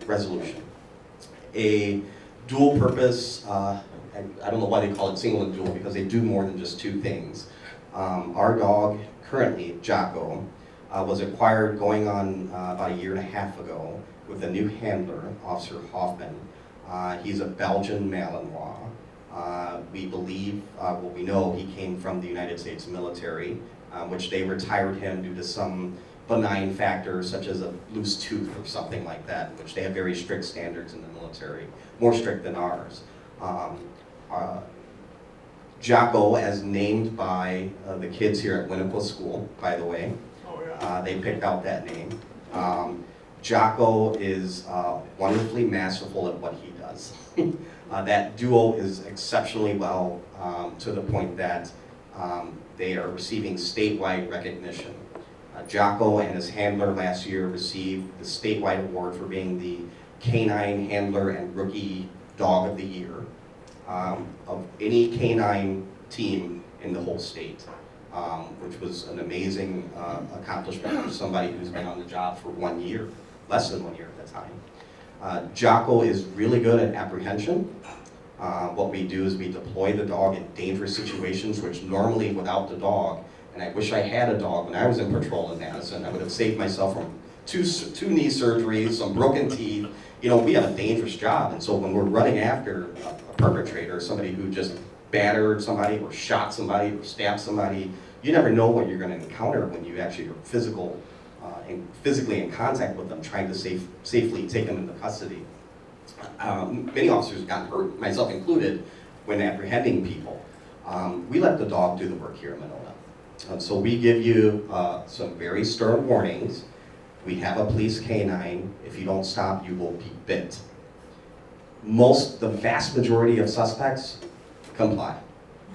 resolution. A dual purpose, I don't know why they call it single and dual, because they do more than just 2 things. Our dog, currently, Jocko, was acquired going on about 1.5 years ago with a new handler, Officer Hoffman. He's a Belgian Malinois. We believe, we know he came from the United States military, which they retired him due to some benign factors such as a loose tooth or something like that, which they have very strict standards in the military, more strict than ours. Jocko, as named by the kids here at Winnequa School, by the way, they picked out that name. Jocko is wonderfully masterful at what he does. That duo is exceptionally well, to the point that they are receiving statewide recognition. Jocko and his handler last year received the statewide award for being the Canine Handler and Rookie Dog of the Year of any canine team in the whole state, which was an amazing accomplishment for somebody who's been on the job for 1 year, less than 1 year at the time. Jocko is really good at apprehension. What we do is we deploy the dog in dangerous situations, which normally without the dog, and I wish I had a dog when I was in patrol in Madison, I would have saved myself from two knee surgeries, some broken teeth. We have a dangerous job, and so when we're running after a perpetrator, somebody who just battered somebody or shot somebody or stabbed somebody, you never know what you're going to encounter when you actually are physically in contact with them, trying to safely take them into custody. Many officers got hurt, myself included, when apprehending people. We let the dog do the work here in Monona. So we give you some very stern warnings. We have a police canine. If you don't stop, you will be bit. The vast majority of suspects comply.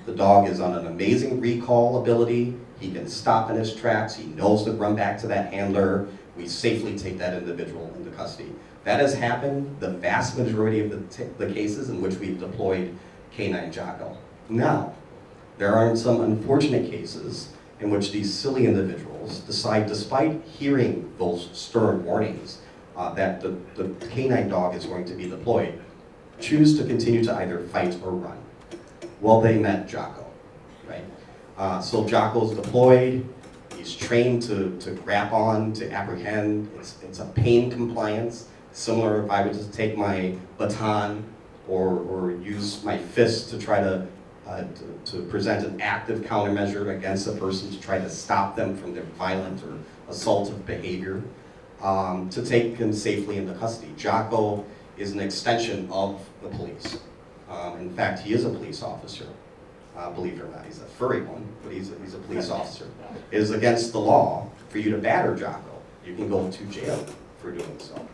The dog is on an amazing recall ability. He can stop in his tracks. He knows to run back to that handler. We safely take that individual into custody. That has happened the vast majority of the cases in which we've deployed Canine Jocko. Now, there are some unfortunate cases in which these silly individuals decide, despite hearing those stern warnings, that the canine dog is going to be deployed, choose to continue to either fight or run. Well, they met Jocko, right? So Jocko's deployed. He's trained to grab on, to apprehend. It's a pain compliance, similar if I would just take my baton or use my fist to try to to present an active countermeasure against a person to try to stop them from their violent or assaultive behavior, to take them safely into custody. Jocko is an extension of the police. In fact, he is a police officer. Believe it or not, he's a furry one, but he's a police officer. It is against the law for you to batter Jocko. You can go to jail for doing so.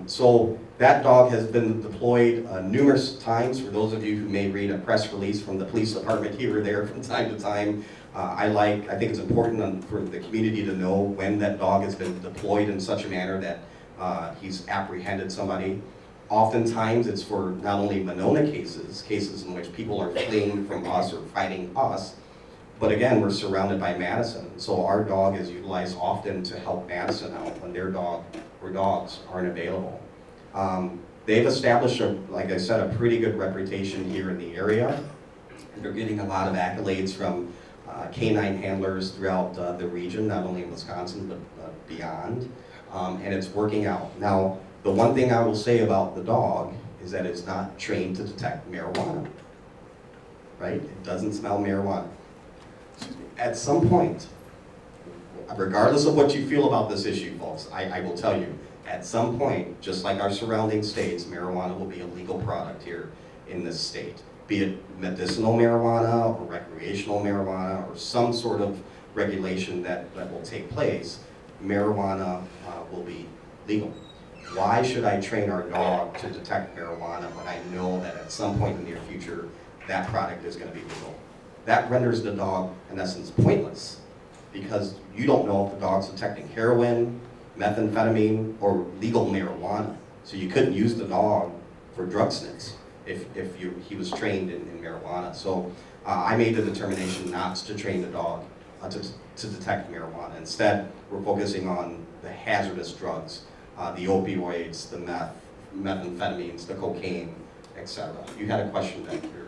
So that dog has been deployed numerous times. For those of you who may read a press release from the police department here or there from time to time, I think it's important for the community to know when that dog has been deployed in such a manner that he's apprehended somebody. Oftentimes it's for not only Monona cases in which people are fleeing from us or fighting us, but again, we're surrounded by Madison. So our dog is utilized often to help Madison out when their dog or dogs aren't available. They've established, like I said, a pretty good reputation here in the area. They're getting a lot of accolades from canine handlers throughout the region, not only in Wisconsin, but beyond. And it's working out. Now, the one thing I will say about the dog is that it's not trained to detect marijuana, right? It doesn't smell marijuana. At some point, regardless of what you feel about this issue, folks, I will tell you, at some point, just like our surrounding states, marijuana will be a legal product here in this state. Be it medicinal marijuana or recreational marijuana or some sort of regulation that will take place, marijuana will be legal. Why should I train our dog to detect marijuana when I know that at some point in the near future, that product is going to be legal? That renders the dog, in essence, pointless, because you don't know if the dog's detecting heroin, methamphetamine, or legal marijuana. So you couldn't use the dog for drug sniffs if he was trained in marijuana. So I made the determination not to train the dog to detect marijuana. Instead, we're focusing on the hazardous drugs, the opioids, the methamphetamines, the cocaine, etc. You had a question back here.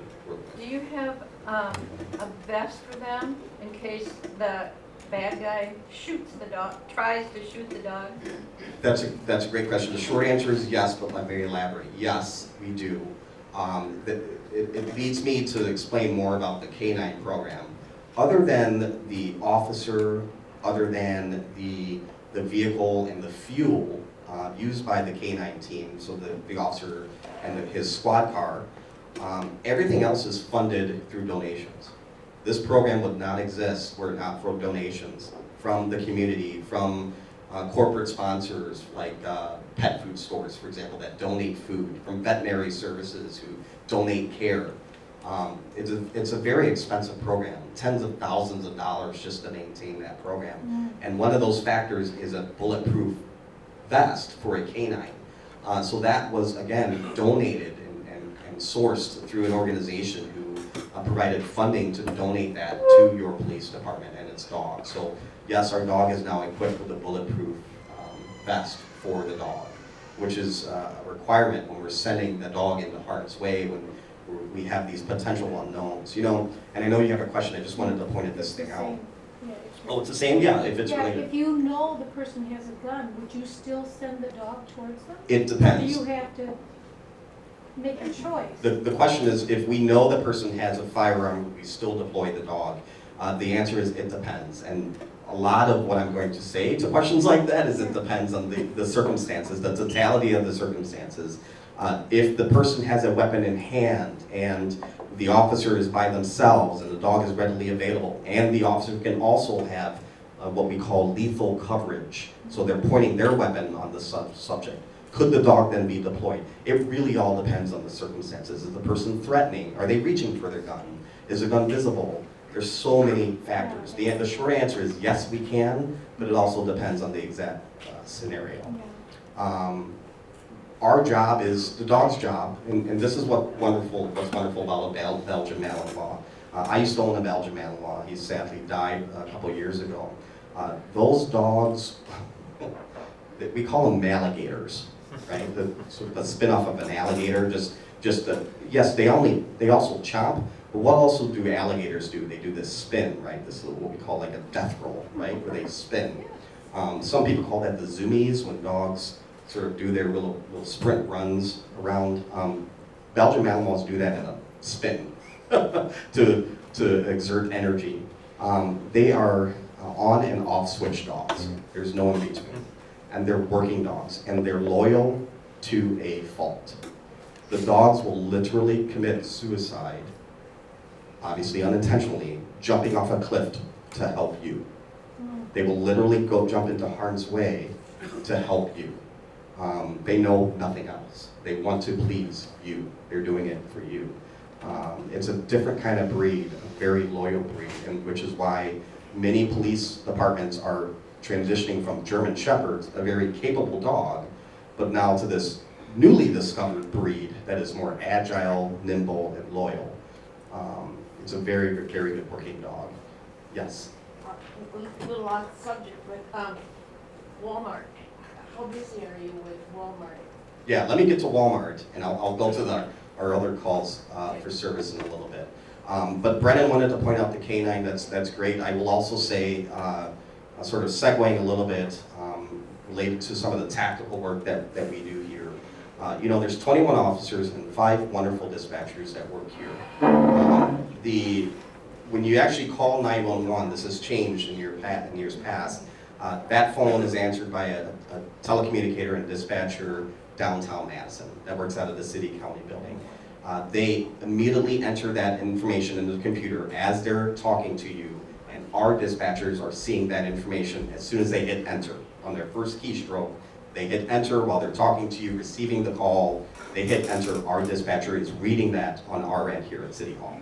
Do you have a vest for them in case the bad guy shoots the dog, tries to shoot the dog? That's a great question. The short answer is yes, but I'm very elaborate. Yes, we do. It leads me to explain more about the canine program. Other than the officer, other than the vehicle and the fuel used by the canine team, so the officer and his squad car, everything else is funded through donations. This program would not exist were it not for donations from the community, from corporate sponsors like pet food stores, for example, that donate food, from veterinary services who donate care. It's a very expensive program, tens of thousands of dollars just to maintain that program. And one of those factors is a bulletproof vest for a canine. So that was, again, donated and sourced through an organization who provided funding to donate that to your police department and its dog. So yes, our dog is now equipped with a bulletproof vest for the dog, which is a requirement when we're sending the dog into harm's way, when we have these potential unknowns. You know, and I know you have a question, I just wanted to point this thing out. Oh, it's the same? Yeah, if it's Yeah, related. if you know the person has a gun, would you still send the dog towards them? It Or do depends. you have to make a choice? The question is, if we know the person has a firearm, would we still deploy the dog? The answer is it depends. And a lot of what I'm going to say to questions like that is it depends on the circumstances, the totality of the circumstances. If the person has a weapon in hand and the officer is by themselves and the dog is readily available, and the officer can also have what we call lethal coverage, so they're pointing their weapon on the subject, could the dog then be deployed? It really all depends on the circumstances. Is the person threatening? Are they reaching for their gun? Is the gun visible? There's so many factors. The short answer is yes, we can, but it also depends on the exact scenario. Our job is the dog's job, and this is what's wonderful about a Belgian Malinois. I used to own a Belgian Malinois. He sadly died a couple years ago. Those dogs, we call them alligators, right? Sort of a spin-off of an alligator. Yes, they also chomp. But what also do alligators do? They do this spin, right? This is what we call like a death roll, right? Where they spin. Some people call that the zoomies, when dogs sort of do their little sprint runs around. Belgian Malinois do that in a spin. to exert energy. They are on and off switch dogs. There's no in between. And they're working dogs, and they're loyal to a fault. The dogs will literally commit suicide, obviously unintentionally, jumping off a cliff to help you. They will literally go jump into harm's way to help you. They know nothing else. They want to please you. They're doing it for you. It's a different kind of breed, a very loyal breed, and which is why many police departments are transitioning from German Shepherds, a very capable dog, but now to this newly discovered breed that is more agile, nimble, and loyal. It's a very, very good working dog. Yes? A little off subject, but Walmart, how busy are you with Walmart? Yeah, let me get to Walmart, and I'll go to our other calls for service in a little bit. But Brennan wanted to point out the canine, that's great. I will also say, sort of segueing a little bit, related to some of the tactical work that we do here. There's 21 officers and 5 wonderful dispatchers that work here. When you actually call 911, this has changed in years past, that phone is answered by a telecommunicator and dispatcher downtown Madison that works out of the city-county building. They immediately enter that information into the computer as they're talking to you, and our dispatchers are seeing that information as soon as they hit enter. On their first keystroke, they hit enter while they're talking to you, receiving the call, they hit enter, our dispatcher is reading that on our end here at City Hall.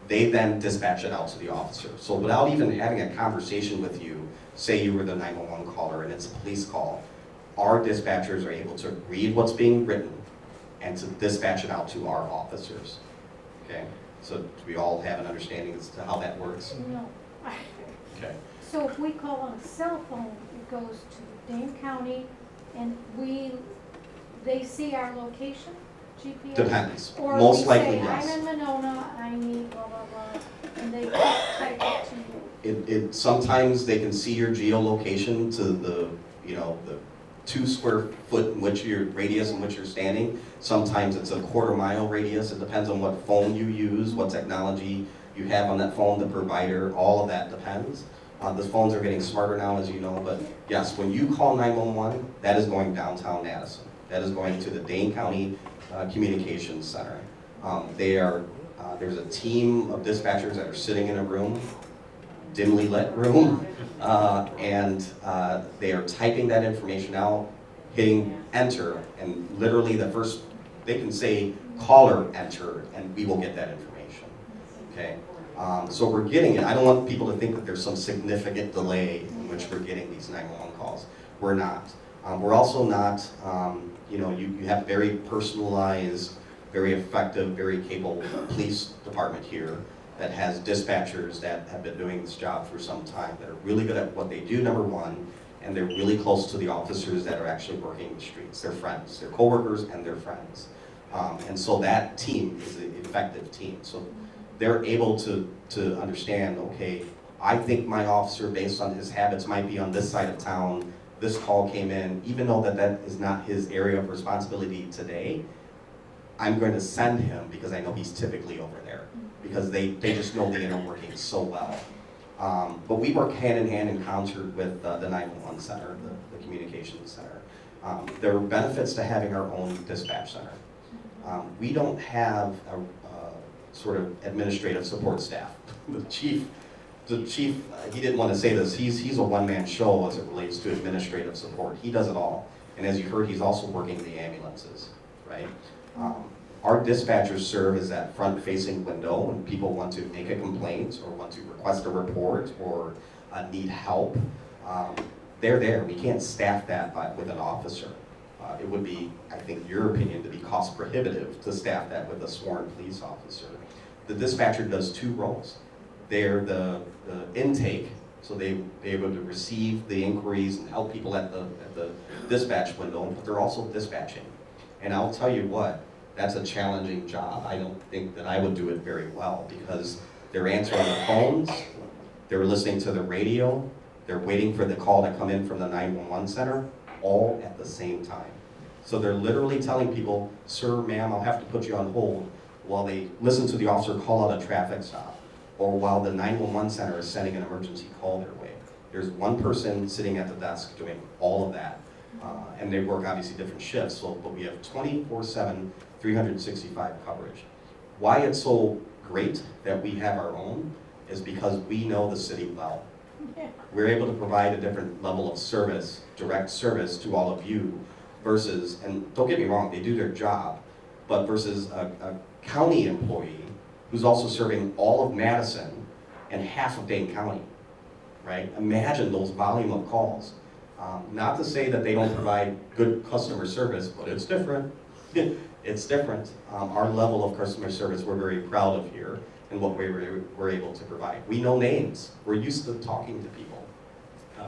They then dispatch it out to the officer. So without even having a conversation with you, say you were the 911 caller and it's a police call, our dispatchers are able to read what's being written and to dispatch it out to our officers. Okay? So do we all have an understanding as to how that works? No. Okay. So if we call on a cell phone, it goes to Dane County, and they see our location, GPS? Depends. Or Most we likely, say, yes. I'm in Monona, I need blah, blah, blah, and they type it to you. Sometimes they can see your geolocation to the 2 square foot in which your radius in which you're standing. Sometimes it's a quarter-mile radius. It depends on what phone you use, what technology you have on that phone, the provider, all of that depends. The phones are getting smarter now, as you know, but yes, when you call 911, that is going downtown Madison. That is going to the Dane County Communications Center. There's a team of dispatchers that are sitting in a room, dimly lit room, and they are typing that information out, hitting enter, and literally they can say caller enter, and we will get that information. Okay, so we're getting it. I don't want people to think that there's some significant delay in which we're getting these 911 calls. We're not. We're also not. You have very personalized, very effective, very capable police department here that has dispatchers that have been doing this job for some time, that are really good at what they do, number one, and they're really close to the officers that are actually working the streets. They're friends, they're coworkers, and they're friends. And so that team is an effective team. So they're able to understand, okay, I think my officer, based on his habits, might be on this side of town. This call came in, even though that is not his area of responsibility today, I'm going to send him because I know he's typically over there, because they just know the inner workings so well. But we work hand in hand in concert with the 911 center, the communications center. There are benefits to having our own dispatch center. We don't have a sort of administrative support staff. The chief, he didn't want to say this, he's a one-man show as it relates to administrative support. He does it all. And as you heard, he's also working the ambulances, right? Our dispatchers serve as that front-facing window when people want to make a complaint or want to request a report or need help. They're there. We can't staff that with an officer. It would be, I think, your opinion, to be cost prohibitive to staff that with a sworn police officer. The dispatcher does 2 roles. They're the intake, so they're able to receive the inquiries and help people at the dispatch window, but they're also dispatching. And I'll tell you what, that's a challenging job. I don't think that I would do it very well, because they're answering the phones, they're listening to the radio, they're waiting for the call to come in from the 911 center, all at the same time. So they're literally telling people, sir, ma'am, I'll have to put you on hold. while they listen to the officer call out a traffic stop, or while the 911 center is sending an emergency call their way. There's one person sitting at the desk doing all of that. And they work obviously different shifts, but we have 24/7, 365 coverage. Why it's so great that we have our own is because we know the city well. We're able to provide a different level of service, direct service to all of you versus, and don't get me wrong, they do their job, but versus a county employee who's also serving all of Madison and half of Dane County, right? Imagine those volume of calls. Not to say that they don't provide good customer service, but it's different. It's different. Our level of customer service we're very proud of here and what we're able to provide. We know names. We're used to talking to people.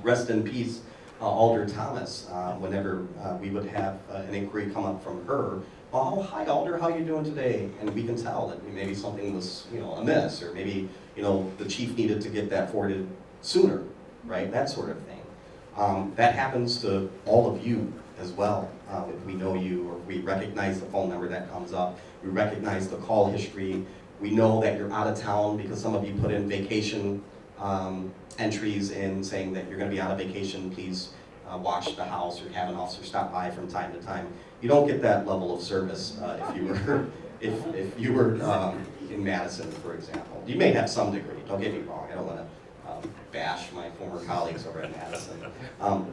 Rest in peace, Alder Thomas. Whenever we would have an inquiry come up from her, oh, hi Alder, how you doing today? And we can tell that maybe something was, amiss, or maybe, the chief needed to get that forwarded sooner, right? That sort of thing. That happens to all of you as well. If we know you, or we recognize the phone number that comes up, we recognize the call history, we know that you're out of town because some of you put in vacation entries in saying that you're going to be out of vacation, please watch the house, or have an officer stop by from time to time. You don't get that level of service if you were in Madison, for example. You may have some degree, don't get me wrong, I don't want to bash my former colleagues over at Madison.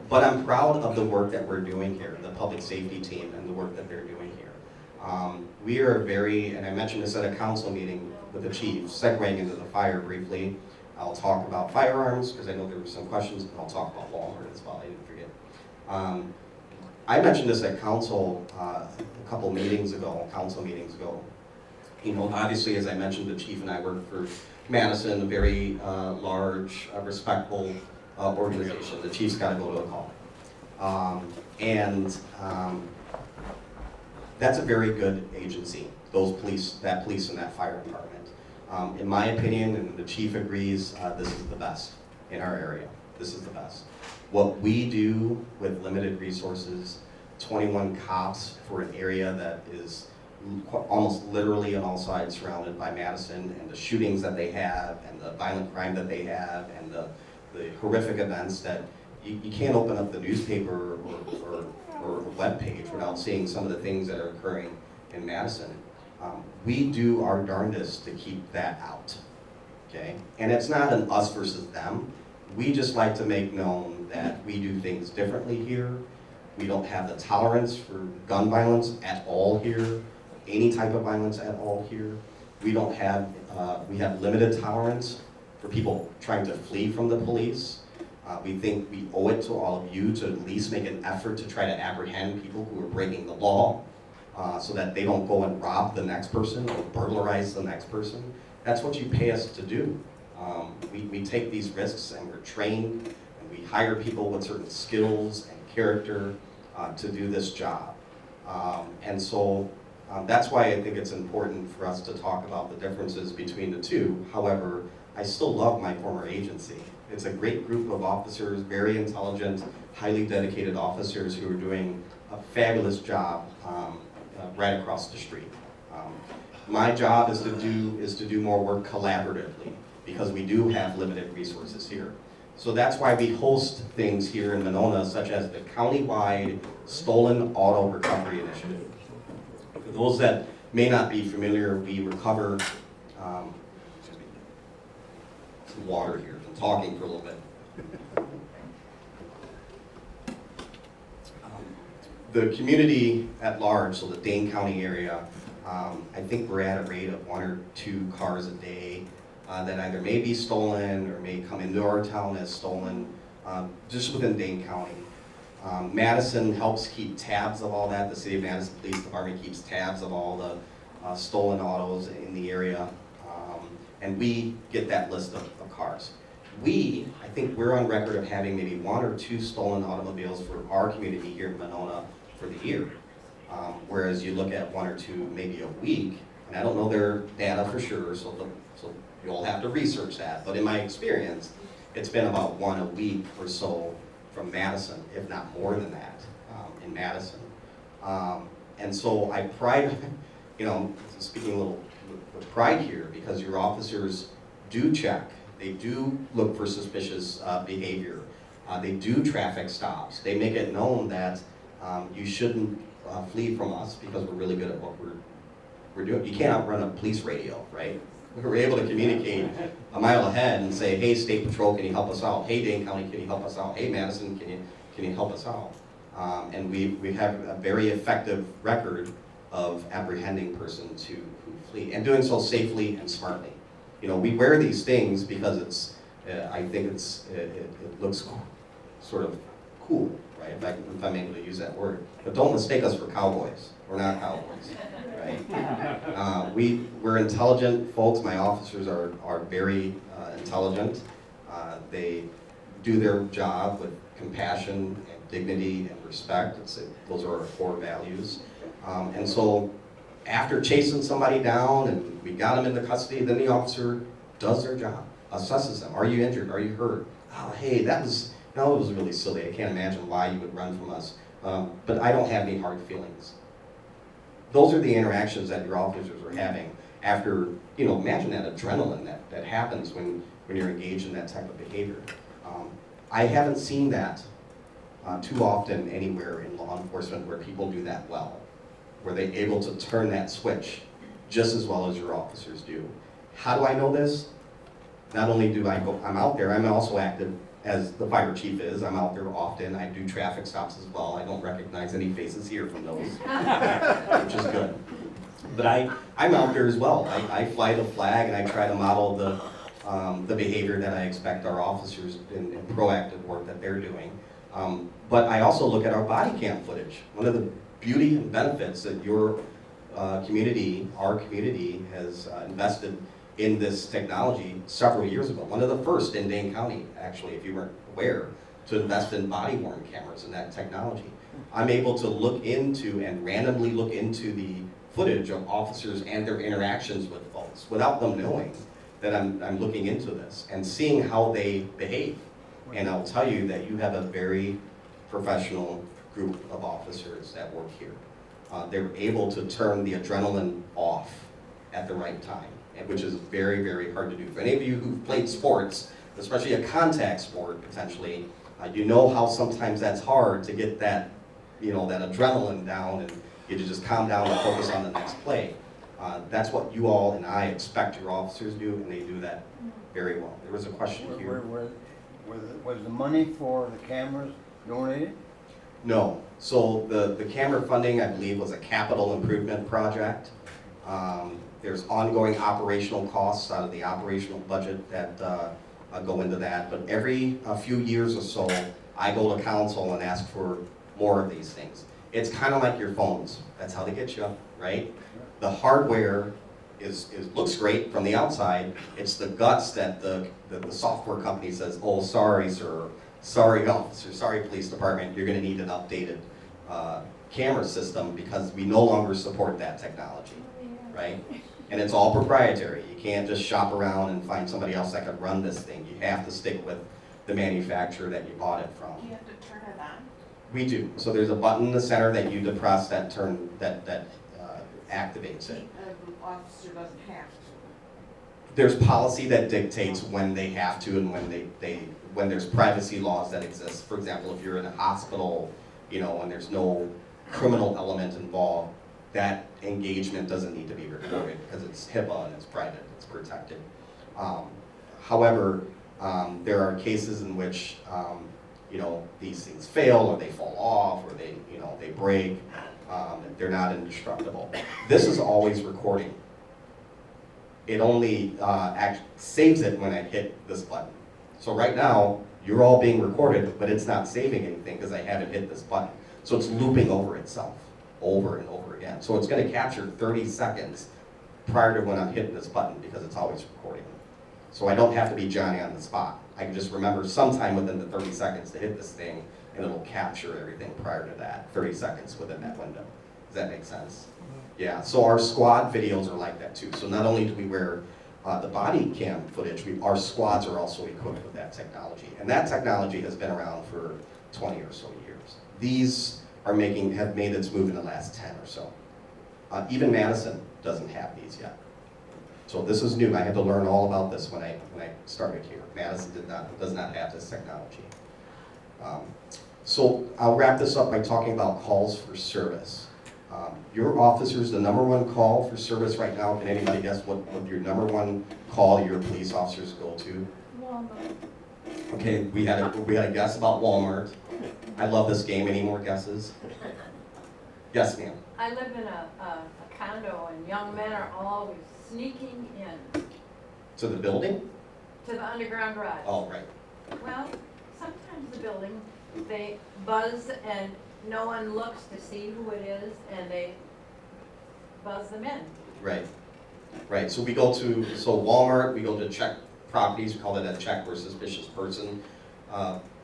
But I'm proud of the work that we're doing here, the public safety team and the work that they're doing here. We are very, and I mentioned this at a council meeting with the chief, segueing into the fire briefly. I'll talk about firearms, because I know there were some questions, and I'll talk about Walmart as well, I didn't forget. I mentioned this at council a couple meetings ago, obviously, as I mentioned, the chief and I work for Madison, a very large, respectful organization. The chief's got to go to a call. That's a very good agency, that police and that fire department. In my opinion, and the chief agrees, this is the best in our area. This is the best. What we do with limited resources, 21 cops for an area that is almost literally on all sides surrounded by Madison, and the shootings that they have, and the violent crime that they have, and the horrific events that you can't open up the newspaper or web page without seeing some of the things that are occurring in Madison. We do our darndest to keep that out, okay? And it's not an us versus them. We just like to make known that we do things differently here. We don't have the tolerance for gun violence at all here, any type of violence at all here. We have limited tolerance for people trying to flee from the police. We think we owe it to all of you to at least make an effort to try to apprehend people who are breaking the law, so that they don't go and rob the next person or burglarize the next person. That's what you pay us to do. We take these risks, and we're trained, and we hire people with certain skills and character to do this job. That's why I think it's important for us to talk about the differences between the two. However, I still love my former agency. It's a great group of officers, very intelligent, highly dedicated officers who are doing a fabulous job right across the street. My job is to do more work collaboratively, because we do have limited resources here. So that's why we host things here in Monona, such as the countywide Stolen Auto Recovery Initiative. For those that may not be familiar, we recover some water here. I'm talking for a little bit. The community at large, so the Dane County area, I think we're at a rate of 1 or 2 cars a day that either may be stolen or may come into our town as stolen, just within Dane County. Madison helps keep tabs of all that. The City of Madison Police Department keeps tabs of all the stolen autos in the area, and we get that list of cars. I think we're on record of having maybe 1 or 2 stolen automobiles for our community here in Monona for the year. Whereas you look at 1 or 2 maybe a week, and I don't know their data for sure, so you'll have to research that. But in my experience, it's been about 1 a week or so from Madison, if not more than that, in Madison. And so I pride, speaking a little with pride here because your officers do check. They do look for suspicious behavior. They do traffic stops. They make it known that you shouldn't flee from us because we're really good at what we're doing. You can't outrun a police radio, right? We're able to communicate a mile ahead and say, hey, State Patrol, can you help us out? Hey, Dane County, can you help us out? Hey, Madison, can you help us out? And we have a very effective record of apprehending persons who flee and doing so safely and smartly. You know, we wear these things because it's, I think it looks sort of cool, right? If I'm able to use that word. But don't mistake us for cowboys. We're not cowboys, right? We're intelligent folks. My officers are very intelligent. They do their job with compassion and dignity and respect. Those are our core values. And so after chasing somebody down and we got them into custody, then the officer does their job, assesses them. Are you injured? Are you hurt? Oh, hey, it was really silly. I can't imagine why you would run from us. But I don't have any hard feelings. Those are the interactions that your officers are having after, imagine that adrenaline that happens when you're engaged in that type of behavior. I haven't seen that too often anywhere in law enforcement where people do that well, where they're able to turn that switch just as well as your officers do. How do I know this? Not only do I'm out there, I'm also active as the fire chief is. I'm out there often. I do traffic stops as well. I don't recognize any faces here from those, which is good. But I'm out there as well. I fly the flag and I try to model the behavior that I expect our officers in proactive work that they're doing. But I also look at our body cam footage. One of the beauty and benefits that your community, our community, has invested in this technology several years ago. One of the first in Dane County, actually, if you weren't aware, to invest in body-worn cameras and that technology. I'm able to look into and randomly look into the footage of officers and their interactions with folks without them knowing that I'm looking into this and seeing how they behave. And I'll tell you that you have a very professional group of officers that work here. They're able to turn the adrenaline off at the right time, which is very, very hard to do. For any of you who've played sports, especially a contact sport potentially, you know how sometimes that's hard to get that, that adrenaline down and you to just calm down and focus on the next play. That's what you all and I expect your officers do, and they do that very well. There was a question here. Was the money for the cameras donated? No. So the camera funding, I believe, was a capital improvement project. There's ongoing operational costs out of the operational budget that go into that. But every few years or so, I go to council and ask for more of these things. It's kind of like your phones. That's how they get you, right? The hardware looks great from the outside. It's the guts that the software company says, oh, sorry, sir. Sorry, officer. Sorry, police department. You're going to need an updated camera system because we no longer support that technology, right? And it's all proprietary. You can't just shop around and find somebody else that could run this thing. You have to stick with the manufacturer that you bought it from. You have to turn it on? We do. So there's a button in the center that you depress that activates it. The officer doesn't have to. There's policy that dictates when they have to and when there's privacy laws that exist. For example, if you're in a hospital, and there's no criminal element involved, that engagement doesn't need to be recorded because it's HIPAA and it's private, it's protected. However, there are cases in which these things fail or they fall off or they break. They're not indestructible. This is always recording. It only saves it when I hit this button. So right now, you're all being recorded, but it's not saving anything because I haven't hit this button. So it's looping over itself, over and over again. So it's going to capture 30 seconds prior to when I'm hitting this button because it's always recording. So I don't have to be Johnny on the spot. I can just remember sometime within the 30 seconds to hit this thing, and it'll capture everything prior to that, 30 seconds within that window. Does that make sense? Yeah, so our squad videos are like that too. So not only do we wear the body cam footage, our squads are also equipped with that technology. And that technology has been around for 20 or so years. These have made its move in the last 10 or so. Even Madison doesn't have these yet. So this is new. I had to learn all about this when I started here. Madison does not have this technology. So I'll wrap this up by talking about calls for service. Your officers, the #1 call for service right now, can anybody guess what your #1 call your police officers go to? Walmart. Okay, we had a guess about Walmart. I love this game. Any more guesses? Yes, ma'am. I live in a condo and young men are always sneaking in To the building? to the underground garage. Oh, right. Well, sometimes the building, they buzz and no one looks to see who it is and they buzz them in. Right. Right. So Walmart, we go to check properties. We call it a check for suspicious person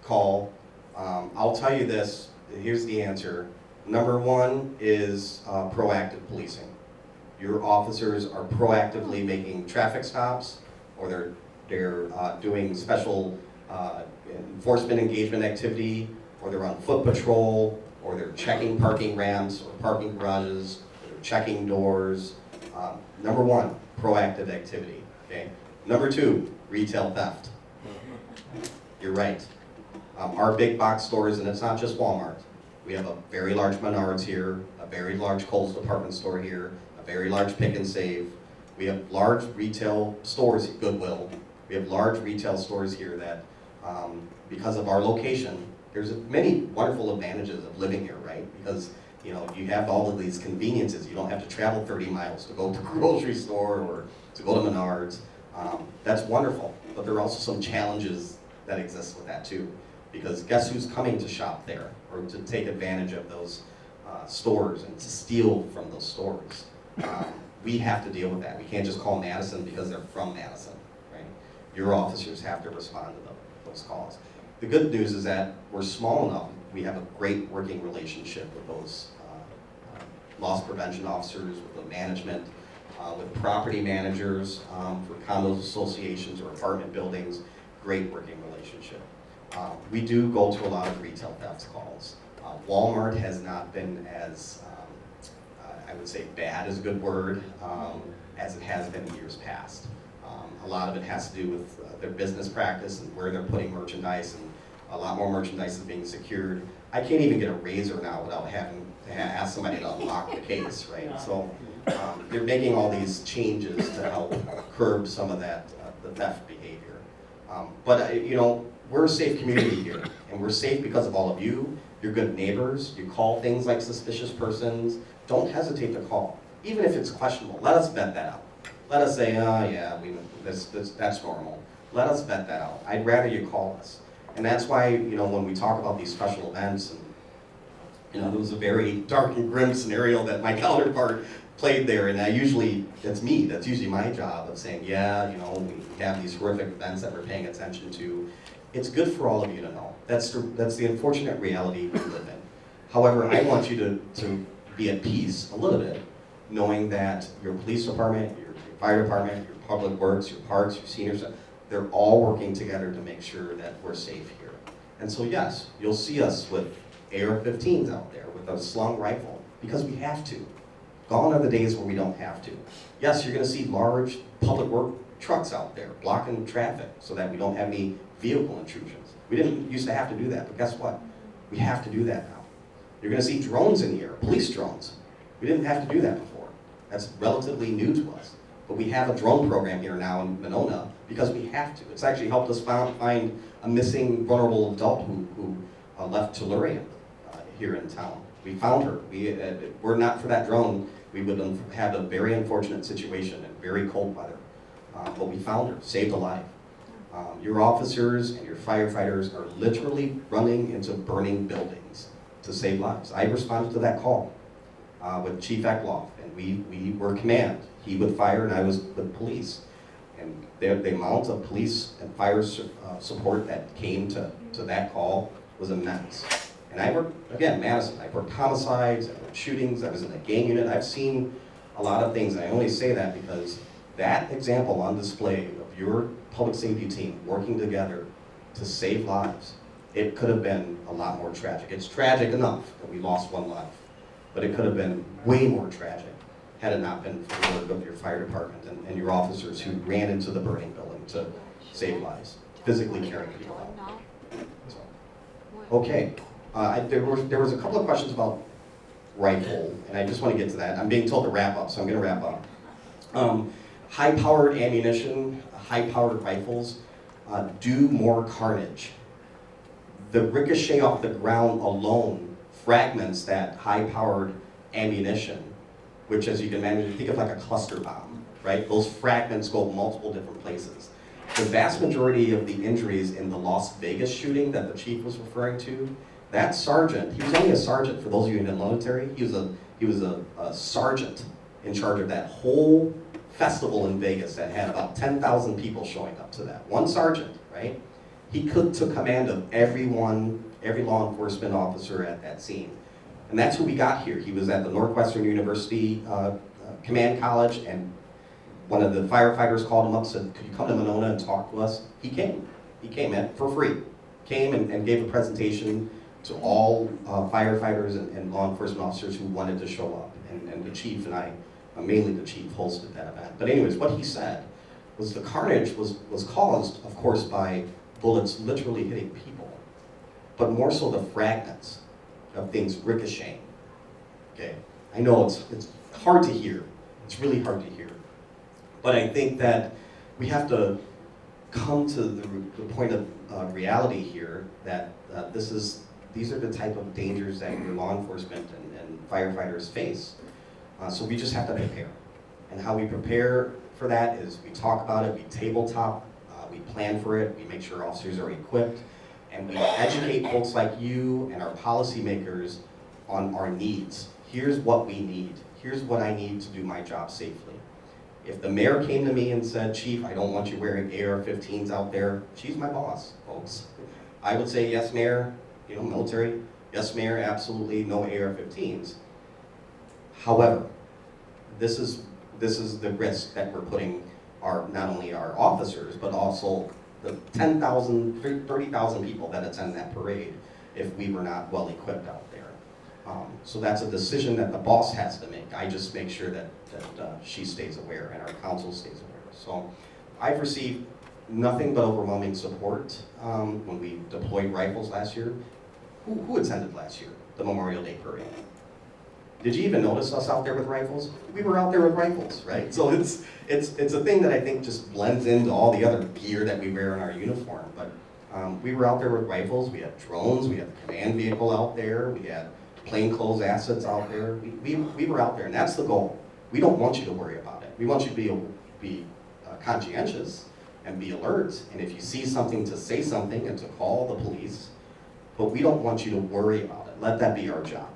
call. I'll tell you this. Here's the answer. #1 is proactive policing. Your officers are proactively making traffic stops, or they're doing special enforcement engagement activity, or they're on foot patrol, or they're checking parking ramps or parking garages, or they're checking doors. #1, proactive activity. Okay. #2, retail theft. You're right. Our big box stores, and it's not just Walmart. We have a very large Menards here, a very large Kohl's department store here, a very large Pick and Save. We have large retail stores, Goodwill. We have large retail stores here that, because of our location, there's many wonderful advantages of living here, right? Because you have all of these conveniences. You don't have to travel 30 miles to go to a grocery store or to go to Menards. That's wonderful, but there are also some challenges that exist with that too. Because guess who's coming to shop there or to take advantage of those stores and to steal from those stores? We have to deal with that. We can't just call Madison because they're from Madison, right? Your officers have to respond to those calls. The good news is that we're small enough. We have a great working relationship with those loss prevention officers, with the management, with property managers for condos associations or apartment buildings. Great working relationship. We do go to a lot of retail theft calls. Walmart has not been as, I would say bad is a good word, as it has been in years past. A lot of it has to do with their business practice and where they're putting merchandise, and a lot more merchandise is being secured. I can't even get a razor now without having to ask somebody to unlock the case, right? So they're making all these changes to help curb some of that, the theft behavior. But we're a safe community here, and we're safe because of all of you. You're good neighbors. You call things like suspicious persons. Don't hesitate to call, even if it's questionable. Let us vet that out. Let us say, oh yeah, that's normal. Let us vet that out. I'd rather you call us, and that's why when we talk about these special events, and there was a very dark and grim scenario that my counterpart played there, and that's me. That's usually my job of saying, yeah, we have these horrific events that we're paying attention to. It's good for all of you to know. That's the unfortunate reality we live in. However, I want you to be at peace a little bit, knowing that your police department, your fire department, your public works, your parks, your seniors, they're all working together to make sure that we're safe here. And so yes, you'll see us with AR-15s out there, with a slung rifle, because we have to. Gone are the days where we don't have to. Yes, you're going to see large public work trucks out there blocking traffic so that we don't have any vehicle intrusions. We didn't used to have to do that, but guess what? We have to do that now. You're going to see drones in the air, police drones. We didn't have to do that before. That's relatively new to us. But we have a drone program here now in Monona because we have to. It's actually helped us find a missing vulnerable adult who left Tellurian here in town. We found her. Were not for that drone, we would have had a very unfortunate situation in very cold weather. But we found her, saved a life. Your officers and your firefighters are literally running into burning buildings to save lives. I responded to that call with Chief Eckloff, and we were command. He with fire and I was with police. And the amount of police and fire support that came to that call was immense. And I worked, again, Madison, I worked homicides, I worked shootings, I was in a gang unit. I've seen a lot of things, and I only say that because that example on display of your public safety team working together to save lives, it could have been a lot more tragic. It's tragic enough that we lost one life, but it could have been way more tragic had it not been for the work of your fire department and your officers who ran into the burning building to save lives, physically carrying people out. So, okay, there was a couple of questions about rifle, and I just want to get to that. I'm being told to wrap up, so I'm going to wrap up. High-powered ammunition, high-powered rifles do more carnage. The ricochet off the ground alone fragments that high-powered ammunition, which, as you can imagine, think of like a cluster bomb, right? Those fragments go multiple different places. The vast majority of the injuries in the Las Vegas shooting that the chief was referring to, that sergeant, he was only a sergeant for those of you in the military, he was a sergeant in charge of that whole festival in Vegas that had about 10,000 people showing up to that. One sergeant, right? He took command of every law enforcement officer at that scene. And that's who we got here. He was at the Northwestern University Command College, and one of the firefighters called him up and said, could you come to Monona and talk to us? He came. He came in for free. Came and gave a presentation to all firefighters and law enforcement officers who wanted to show up. And the chief and I, mainly the chief, hosted that event. But anyways, what he said was the carnage was caused, of course, by bullets literally hitting people, but more so the fragments of things ricocheting. Okay, I know it's hard to hear. It's really hard to hear. But I think that we have to come to the point of reality here that these are the type of dangers that your law enforcement and firefighters face. So we just have to prepare. And how we prepare for that is we talk about it, we tabletop, we plan for it, we make sure officers are equipped, and we educate folks like you and our policymakers on our needs. Here's what we need. Here's what I need to do my job safely. If the mayor came to me and said, Chief, I don't want you wearing AR-15s out there, she's my boss, folks. I would say, yes, Mayor, military, yes, Mayor, absolutely, no AR-15s. However, this is the risk that we're putting not only our officers, but also the 10,000, 30,000 people that attend that parade if we were not well equipped out there. So that's a decision that the boss has to make. I just make sure that she stays aware and our council stays aware. So I've received nothing but overwhelming support when we deployed rifles last year. Who attended last year, the Memorial Day parade? Did you even notice us out there with rifles? We were out there with rifles, right? So it's a thing that I think just blends into all the other gear that we wear in our uniform. But we were out there with rifles. We had drones. We had the command vehicle out there. We had plainclothes assets out there. We were out there, and that's the goal. We don't want you to worry about it. We want you to be conscientious and be alert. And if you see something, to say something and to call the police. But we don't want you to worry about it. Let that be our job.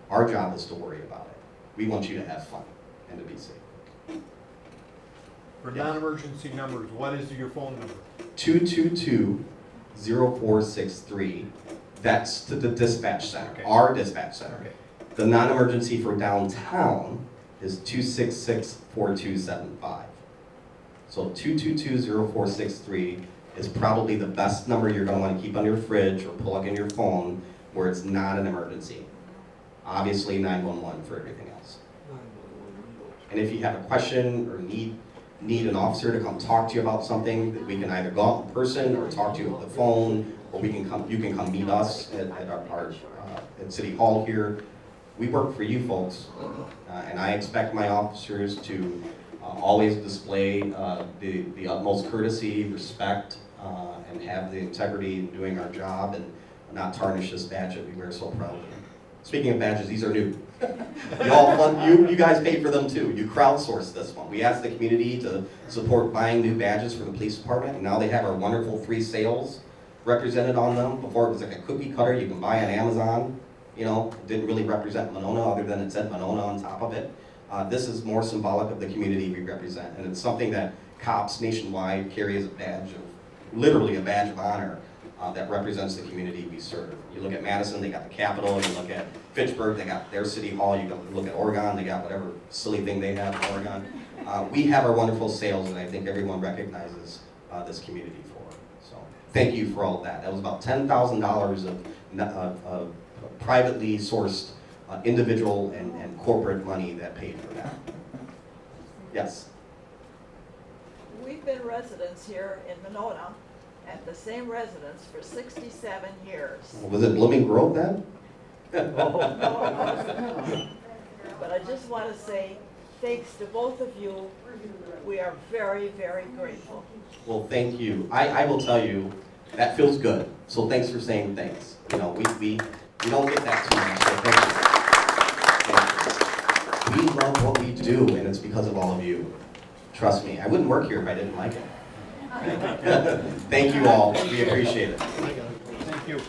Our job is to worry about it. We want you to have fun and to be safe. For non-emergency numbers, what is your phone number? 222-0463. That's to the dispatch center, Okay. our dispatch center. Okay. The non-emergency for downtown is 266-4275. So 222-0463 is probably the best number you're going to want to keep on your fridge or plug in your phone where it's not an emergency. Obviously 911 for everything else. And if you have a question or need an officer to come talk to you about something, we can either go out in person or talk to you on the phone, or you can come meet us at at City Hall here. We work for you folks, and I expect my officers to always display the utmost courtesy, respect, and have the integrity in doing our job and not tarnish this badge that we wear so proudly. Speaking of badges, these are new. You guys paid for them too. You crowdsourced this one. We asked the community to support buying new badges for the police department, and now they have our wonderful 3 sales represented on them. Before it was like a cookie cutter you can buy on Amazon. It didn't really represent Monona other than it said Monona on top of it. This is more symbolic of the community we represent, and it's something that cops nationwide carry as a badge of, literally a badge of honor that represents the community we serve. You look at Madison, they got the Capitol. You look at Fitchburg, they got their city hall. You look at Oregon, they got whatever silly thing they have in Oregon. We have our wonderful sales, and I think everyone recognizes this community for it. So thank you for all of that. That was about $10,000 of privately sourced individual and corporate money that paid for that. Yes. We've been residents here in Monona, at the same residence for 67 years. Was it Blooming Grove then? But I just want to say, thanks to both of you, we are very, very grateful. Well, thank you. I will tell you, that feels good. So thanks for saying thanks. You know, we don't get that too much, so thank you. We love what we do, and it's because of all of you. Trust me, I wouldn't work here if I didn't like it. Thank you all. We appreciate it. Thank you.